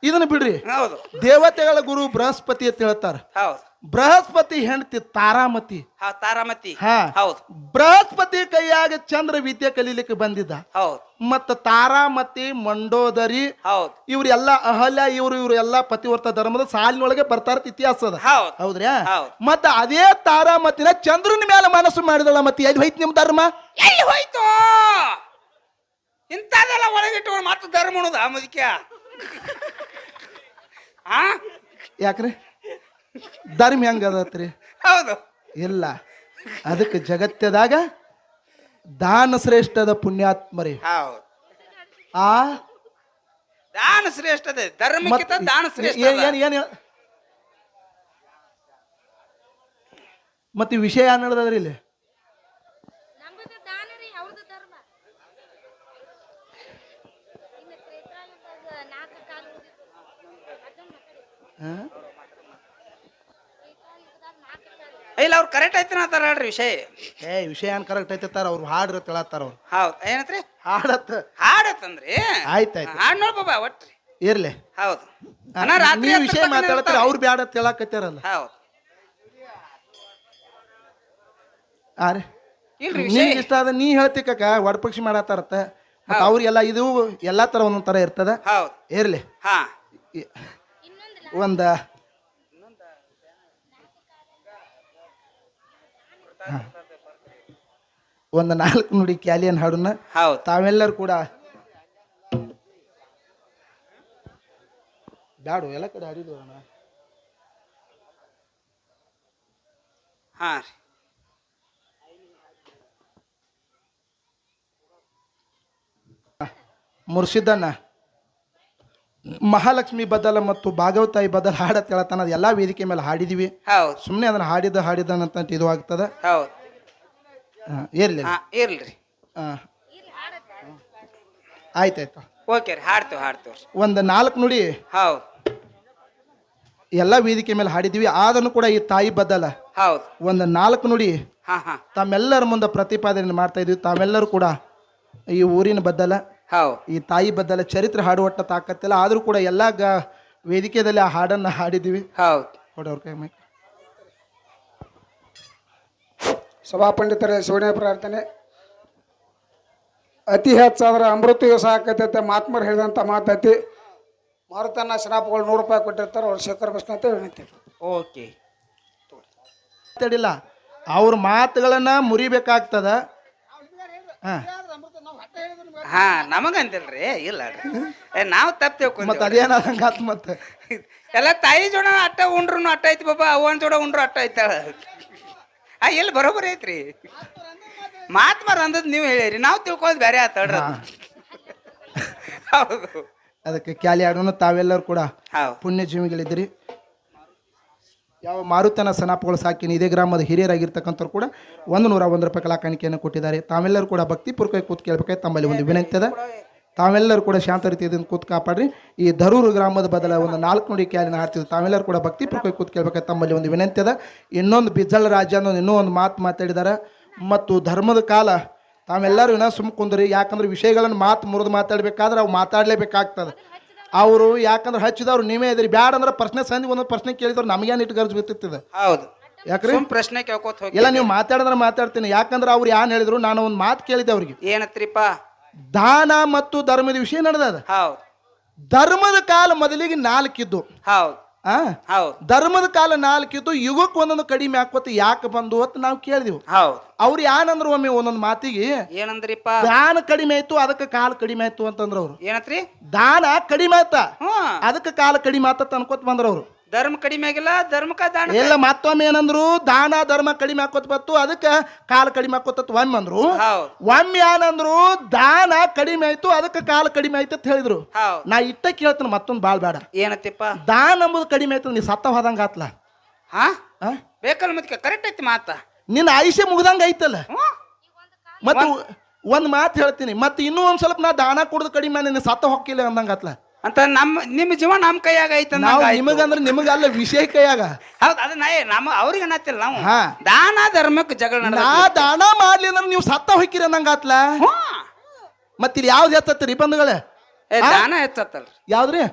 ಇದನ್ನ ಬಿಡ್ರಿ. ಹೌದು ದೇವತೆಗಳ ಗುರು ಬೃಹಸ್ಪತಿ ಅಂತ ಹೇಳ್ತಾರ. ಹೌದು ಬೃಹಸ್ಪತಿ ಹೆಂಡತಿ ತಾರಾಮತಿ. ತಾರಾಮತಿ ಹಾ ಹೌದು ಬೃಹಸ್ಪತಿ ಕೈಯಾಗ ಚಂದ್ರ ವಿದ್ಯೆ ಕಲೀಲಿಕ್ಕೆ ಬಂದಿದ್ದ. ಹೌದು ಮತ್ತ ತಾರಾಮತಿ ಮಂಡೋದರಿ ಹೌದು ಇವ್ರೆಲ್ಲ ಅಹಲ್ಯ ಇವ್ರು ಎಲ್ಲಾ ಪತಿವರ್ತ ಧರ್ಮದ ಸಾಲಿನೊಳಗೆ ಬರ್ತಾರ ಇತಿಹಾಸ ಅದ. ಹೌದು ಹೌದ್ರಿ. ಹೌದು. ಮತ್ತ ಅದೇ ತಾರಾಮತಿನ ಚಂದ್ರನ ಮೇಲೆ ಮನಸ್ಸು ಮಾಡಿದಳ. ಮತ್ತೆ ಎಲ್ಲಿ ಹೋಯ್ತು ನಿಮ್ ಧರ್ಮ? ಎಲ್ಲಿ ಹೋಯ್ತು ಇಂಥದೆಲ್ಲ ಒಳಗಿಟ್ಟು ಮತ್ತೆ ಧರ್ಮ ಅನ್ನೋದು ಆ ಮುದಿಕ್ಯ ಹಾ ಯಾಕ್ರಿ ಧರ್ಮ ಹೆಂಗ ಅದತ್ರಿ? ಹೌದು ಇಲ್ಲ, ಅದಕ್ಕೆ ಜಗತ್ತದಾಗ ದಾನ ಶ್ರೇಷ್ಠದ ಪುಣ್ಯಾತ್ಮರಿ. ಹೌದು ಆ ದಾನ ಶ್ರೇಷ್ಠತೆ ಧರ್ಮಕ್ಕಿಂತ ದಾನ ಶ್ರೇಷ್ಠ ಏನ್ ಮತ್ತೆ ವಿಷಯ ಏನ್ ನಡೆದ್ರಿ ಇಲ್ಲಿ? ಇಲ್ಲ ಅವ್ರು ಕರೆಕ್ಟ್ ಐತಿ ಅಂತಾರ ಹೇಳ್ರಿ ವಿಷಯ. ವಿಷಯ ಏನ್ ಕರೆಕ್ಟ್ ಐತಾರ ಅವ್ರು ಹಾಡ್ರ ತಿಳತ್ತಾರ ಅವ್ರು. ಹೌದು ಏನತ್ರಿ ಹಾಡತ್ ಹಾಡತ್ತಂದ್ರಿ ಆಯ್ತಾಯ್ತು ಹಾಡ್ ನೋಡ್ ಬಾಬಾ ಒಟ್ರಿ ಇರ್ಲಿ. ಹೌದು ನೀವು ವಿಷಯ ಮಾತಾಡತ್ತೀರ ಅವ್ರು ಬ್ಯಾಡ ತಿಳಕತ್ತಾರಲ್ಲ. ಹೌದು ಆರೆ ಇಲ್ರಿ ನಿಮ್ಗೆ ಇಷ್ಟ ಅದ ನೀ ಹೇಳ್ತಿಕ್ಕ ಒಡಪಕ್ಷಿ ಮಾಡತ್ತಾರತ್ತ. ಮತ್ತ ಅವ್ರಿಗೆಲ್ಲ ಇದು ಎಲ್ಲಾ ತರ ಒಂದೊಂದ್ ತರ ಇರ್ತದ. ಹೌದು ಇರ್ಲಿ. ಹಾ ಒಂದ ಒಂದು 4 ನುಡಿ ಕ್ಯಾಲಿಯನ್ ಹಾಡನ್ನ ಹೌದು ತಾವೆಲ್ಲರೂ ಕೂಡ ಬ್ಯಾಡು ಎಲ್ಲ ಕಡೆ ಹಾಡಿದ್ವಿ ಅಣ್ಣ. ಹಾ ಮುರ್ಷಿದಣ್ಣ ಮಹಾಲಕ್ಷ್ಮಿ ಬದಲ ಮತ್ತು ಭಾಗವತಾಯಿ ಬದಲ ಹಾಡತ್ ಹೇಳತ್ತಾನ. ಅದು ಎಲ್ಲಾ ವೇದಿಕೆ ಮೇಲೆ ಹಾಡಿದೀವಿ. ಹೌದು ಸುಮ್ಮನೆ ಅದನ್ನ ಹಾಡಿದನಂತ ಇದು ಆಗ್ತದ. ಹೌದು ಇರ್ಲಿ ಇರ್ಲ್ರಿ ಆಯ್ತಾಯ್ತು ಓಕೆ ರೀ ಹಾಡ್ತೇವೆ ಒಂದು 4 ನುಡಿ ಹೌದು ಎಲ್ಲಾ ವೇದಿಕೆ ಮೇಲೆ ಹಾಡಿದೀವಿ. ಆದನು ಕೂಡ ಈ ತಾಯಿ ಬದಲ ಹೌದು ಒಂದು 4 ನುಡಿ ಹಾ ಹಾ ತಮ್ಮೆಲ್ಲರ ಮುಂದೆ ಪ್ರತಿಪಾದನೆ ಮಾಡ್ತಾ ಇದ್ವಿ. ತಾವೆಲ್ಲರೂ ಕೂಡ ಈ ಊರಿನ ಬದಲ ಹೌದು ಈ ತಾಯಿ ಬದಲ ಚರಿತ್ರೆ ಹಾಡುವಟ್ಟ ತಾಕತ್ತಿಲ್ಲ. ಆದ್ರೂ ಕೂಡ ಎಲ್ಲಾ ವೇದಿಕೆಯಲ್ಲಿ ಆ ಹಾಡನ್ನ ಹಾಡಿದೀವಿ. ಹೌದು ಹೊಡವ್ರ ಕೈ ಮೈ ಸಭಾಪಂಡಿತರ ಶಿವನೇ ಪ್ರಾರ್ಥನೆ. ಅತಿ ಹೆಚ್ಚಾದ್ರೆ ಅಮೃತ ದಿವಸ ಆಕೈತೆ ಮಹಾತ್ಮರು ಹೇಳಿದಂಥ ಮಾತೈತಿ. ಮಾರುತನ್ನ ಶರಾಪಗಳು 100 ರೂಪಾಯಿ ಕೊಟ್ಟಿರ್ತಾರೆ. ಅವ್ರು ಶೇಖರ್ ಬಸ್ ಅಂತ ಹೇಳ್ತೀವಿ. ಓಕೆ ಮಾತಾಡಿಲ್ಲ ಅವ್ರ ಮಾತುಗಳನ್ನ ಮುರಿಬೇಕಾಗ್ತದ. ಹಾ ನಮಗಂತಿಲ್ರಿ ಇಲ್ಲ ನಾವು ತಪ್ಪು ಮತ್ತ ಅದೇನಾದಂಗಾತ್ ಮತ್ತೆ ಎಲ್ಲ ತಾಯಿ ಜೋಡ ಅಟ್ಟ ಉಂಡ್ರು ಅಟ್ಟ ಐತಿ ಬಾಬಾ ಅವನ್ ಜೋಡ ಉಂಡ್ರು ಅಟ್ಟ ಐತಾಳ. ಎಲ್ಲಿ ಬರೋಬ್ಬರಿ ಐತ್ರಿ ಮಾತ್ಮಾರ ಅಂದದ್ ನೀವು ಹೇಳಿರಿ ನಾವು ತಿಳ್ಕೊಳ್ಳೋದು ಬೇರೆ ಆತಾಡ್ರ. ಹೌದು ಅದಕ್ಕೆ ಕ್ಯಾಲಿ ಹಾಡೋನು ತಾವೆಲ್ಲರೂ ಕೂಡ ಹೌದು ಪುಣ್ಯ ಜೀವಿಗಳಿದ್ರಿ. ಯಾವ ಮಾರುತನ ಸನಾಪಗಳು ಸಾಕಿನ ಇದೇ ಗ್ರಾಮದ ಹಿರಿಯರಾಗಿರ್ತಕ್ಕಂಥವ್ರು ಕೂಡ 101 ರೂಪಾಯಿ ಕಲಾ ಕಾಣಿಕೆಯನ್ನು ಕೊಟ್ಟಿದ್ದಾರೆ. ತಾವೆಲ್ಲರೂ ಕೂಡ ಭಕ್ತಿಪೂರ್ವಕವಾಗಿ ಕೂತ್ ಕೇಳಬೇಕಾಗಿ ತಮ್ಮಲ್ಲಿ ಒಂದು ವಿನಂತಿ ಅದ. ತಾವೆಲ್ಲರೂ ಕೂಡ ಶಾಂತ ರೀತಿಯಿಂದ ಕೂತ್ ಕಾಪಾಡ್ರಿ. ಈ ಧರೂರು ಗ್ರಾಮದ ಬದಲ ಒಂದು 4 ನುಡಿ ಕ್ಯಾಲಿನ ಹಾಡ್ತಿದ್ರು. ತಾವೆಲ್ಲರೂ ಕೂಡ ಭಕ್ತಿಪೂರ್ವಕವಾಗಿ ಕೂತ್ ಕೇಳಬೇಕಾಗಿ ತಮ್ಮಲ್ಲಿ ಒಂದು ವಿನಂತಿ ಅದ. ಇನ್ನೊಂದು ಬಿಜ್ಜಳ ರಾಜ್ಯ ಅನ್ನೋದು ಇನ್ನೂ ಒಂದು ಮಾತು ಮಾತಾಡಿದ್ದಾರೆ. ಮತ್ತು ಧರ್ಮದ ಕಾಲ ತಾವೆಲ್ಲರೂ ಇನ್ನೂ ಸುಮ್ಮ ಕುಂದ್ರಿ. ಯಾಕಂದ್ರೆ ವಿಷಯಗಳನ್ನು ಮುರಿದು ಮಾತಾಡ್ಬೇಕಾದ್ರೆ ಅವು ಮಾತಾಡಲೇಬೇಕಾಗ್ತದೆ. ಅವರು ಯಾಕಂದ್ರೆ ಹಚ್ಚಿದವ್ರು ನೀವೇ ಇದ್ರಿ. ಬ್ಯಾಡ ಅಂದ್ರೆ ಪ್ರಶ್ನೆ ಸಂಧಿ ಒಂದೊಂದು ಪ್ರಶ್ನೆ ಕೇಳಿದ್ರು ನಮಗೇನು ಇಟ್ಟು ಗರ್ಜು ಬಿತ್ತಿರ್ತದೆ. ಹೌದು ಯಾಕ್ರಿ ಪ್ರಶ್ನೆ ಕೇಳ್ಕೊತ ಹೋಗಿ ಎಲ್ಲ ನೀವು ಮಾತಾಡಿದ್ರೆ ಮಾತಾಡ್ತೀನಿ. ಯಾಕಂದ್ರೆ ಅವ್ರು ಏನ್ ಹೇಳಿದ್ರು ನಾನು ಒಂದು ಮಾತು ಕೇಳಿದ್ದೆ ಅವ್ರಿಗೆ. ಏನತ್ರಿಪ್ಪ? ದಾನ ಮತ್ತು ಧರ್ಮದ ವಿಷಯ ನಡೆದದ. ಹೌದು ಧರ್ಮದ ಕಾಲ ಮೊದಲಿಗೆ 4 ಇದ್ದು. ಹೌದು ಹೌದು ಧರ್ಮದ ಕಾಲ 4 ಇದ್ದು. ಯುಗಕ್ಕೆ ಒಂದೊಂದು ಕಡಿಮೆ ಹಾಕೋತ ಯಾಕೆ ಬಂದು ಅಂತ ನಾವು ಕೇಳಿದೆವು. ಹೌದು ಅವ್ರು ಏನಂದ್ರು ಒಮ್ಮೆ ಒಂದೊಂದು ಮಾತಿಗೆ ಏನಂದ್ರಿಪ್ಪ? ದಾನ ಕಡಿಮೆ ಆಯ್ತು ಅದಕ್ಕೆ ಕಾಲ ಕಡಿಮೆ ಆಯ್ತು ಅಂತಂದ್ರ ಅವ್ರು. ಏನತ್ರಿ? ದಾನ ಕಡಿಮೆ ಆಯ್ತ ಹ್ಮ್ ಅದಕ್ಕೆ ಕಾಲ ಕಡಿಮೆ ಆತ ಅನ್ಕೋತ ಬಂದ್ರ ಅವ್ರು. ಧರ್ಮ ಕಡಿಮೆ ಆಗಿಲ್ಲ ಧರ್ಮಕ್ಕ ದಾನ ಎಲ್ಲ ಮತ್ತೊಮ್ಮೆ ಏನಂದ್ರು ದಾನ ಧರ್ಮ ಕಡಿಮೆ ಹಾಕೋತ್ ಬತ್ತು ಅದಕ್ಕೆ ಕಾಲ ಕಡಿಮೆ ಹಾಕೋತ ಒಮ್ಮೆ ಅಂದ್ರು. ಒಮ್ಮೆ ಏನಂದ್ರು ದಾನ ಕಡಿಮೆ ಆಯ್ತು ಅದಕ್ಕೆ ಕಾಲ ಕಡಿಮೆ ಆಯ್ತು ಅಂತ ಹೇಳಿದ್ರು. ನಾ ಇಟ್ಟ ಕೇಳ್ತೀನಿ ಮತ್ತೊಂದು ಬಾಳ್ ಬೇಡ. ಏನತ್ತಿಪ್ಪ? ದಾನ ಅಂಬುದು ಕಡಿಮೆ ಆಯ್ತು ನೀ ಸತ್ತ ಹೋದಂಗ ಆತ್ಲ. ಹಾ ಬೇಕಲ್ಲ ಮತ್ತೆ ಕರೆಕ್ಟ್ ಐತಿ ಮಾತ. ನಿನ್ನ ಆಯುಷ್ಯ ಮುಗ್ದಂಗ ಐತಲ್ಲ. ಮತ್ತೆ ಒಂದ್ ಮಾತು ಹೇಳ್ತೀನಿ. ಮತ್ತೆ ಇನ್ನೂ ಒಂದ್ ಸ್ವಲ್ಪ ನಾ ದಾನ ಕೊಡೋದು ಕಡಿಮೆ ನಿನ್ನ ಸತ್ತ ಹೊಕ್ಕಿಲ್ಲ ಅಂದಂಗ ಆತ್ಲ. ಅಂತ ನಿಮ್ಮ ಜೀವ ನಮ್ಮ ಕೈಯಾಗ ಐತ. ನಾವು ನಿಮಗಂದ್ರೆ ನಿಮಗಲ್ಲ ವಿಷಯ ಕೈಯಾಗ ಹೌದು ಅದು ನಮ್ಮ ಅವ್ರಿಗೆ ಅನ್ನತ್ತಿಲ್ಲ ನಾವು ಹಾ. ದಾನ ಧರ್ಮಕ್ಕೆ ಜಗಳ ನಾ ದಾನ ಮಾಡ್ಲಿ ಅಂದ್ರೆ ನೀವು ಸತ್ತ ಹೋಯ್ಕಿರಿ ಅನ್ನಂಗಾತ್ಲ ಮತ್ ಇಲ್ಲಿ ಯಾವ್ದು ಹೆಚ್ಚತ್ತೀರಿ ಬಂಧುಗಳೇ ದಾನ ಹೆಚ್ಚತ್ತಲ್ರಿ ಯಾವ್ದ್ರಿ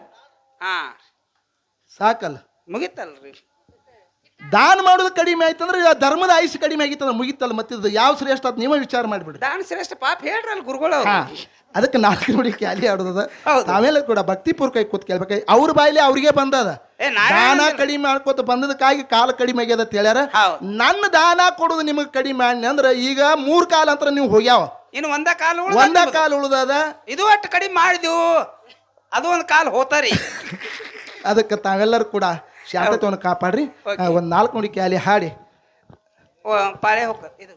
ಹಾ ಸಾಕಲ್ಲ ಮುಗಿತಲ್ರಿ ದಾನ ಮಾಡೋದು ಕಡಿಮೆ ಆಯ್ತಂದ್ರೆ ಧರ್ಮದ ಆಯುಷ್ ಕಡಿಮೆ ಆಗಿತ್ತಂದ್ರೆ ಮುಗಿತಲ್ಲ ಮತ್ತಿದ್ದು ಯಾವ ಶ್ರೇಷ್ಠ ಅಂತ ನೀವೇ ವಿಚಾರ ಮಾಡ್ಬಿಡ್ರಿ ದಾನ ಶ್ರೇಷ್ಠ ಪಾಪ ಹೇಳ್ರಲ್ಲ ಗುರುಗಳು ಹಾ ಅದಕ್ಕೆ ನಾಲ್ಕು ನೋಡಿ ಕ್ಯಾಲಿ ಆಡೋದ ನಾವೆಲ್ಲ ಕೂಡ ಭಕ್ತಿಪೂರ್ವಕ ಕೂತ್ ಕೇಳ್ಬೇಕ ಅವ್ರ ಬಾಯಿಲಿ ಅವ್ರಿಗೆ ಬಂದದ ದಾನ ಕಡಿಮೆ ಮಾಡ್ಕೋತ ಬಂದದಕ್ಕಾಗಿ ಕಾಲ ಕಡಿಮೆ ಆಗ್ಯದ ಅಂತ ಹೇಳ್ಯಾರ ನನ್ನ ದಾನ ಕೊಡೋದು ನಿಮಗೆ ಕಡಿಮೆ ಮಾಡಿ ಅಂದ್ರೆ ಈಗ 3 ಕಾಲ ಅಂತ ನೀವು ಹೋಗ್ಯಾವ ಇನ್ನು ಒಂದ ಕಾಲ ಉಳ್ದದ ಇದು ಒಟ್ಟು ಕಡಿಮೆ ಮಾಡಿದ್ವು ಅದು ಒಂದು ಕಾಲ ಹೋತಾರಿ ಅದಕ್ಕೆ ತಾವೆಲ್ಲರೂ ಕೂಡ ಶಾಂತತೆಯನ್ನು ಕಾಪಾಡ್ರಿ ಒಂದ್ 4 ನುಡಿ ಕ್ಯಾಲಿ ಹಾಡಿ ಪಾಳೆ ಹೋಗ ಇದು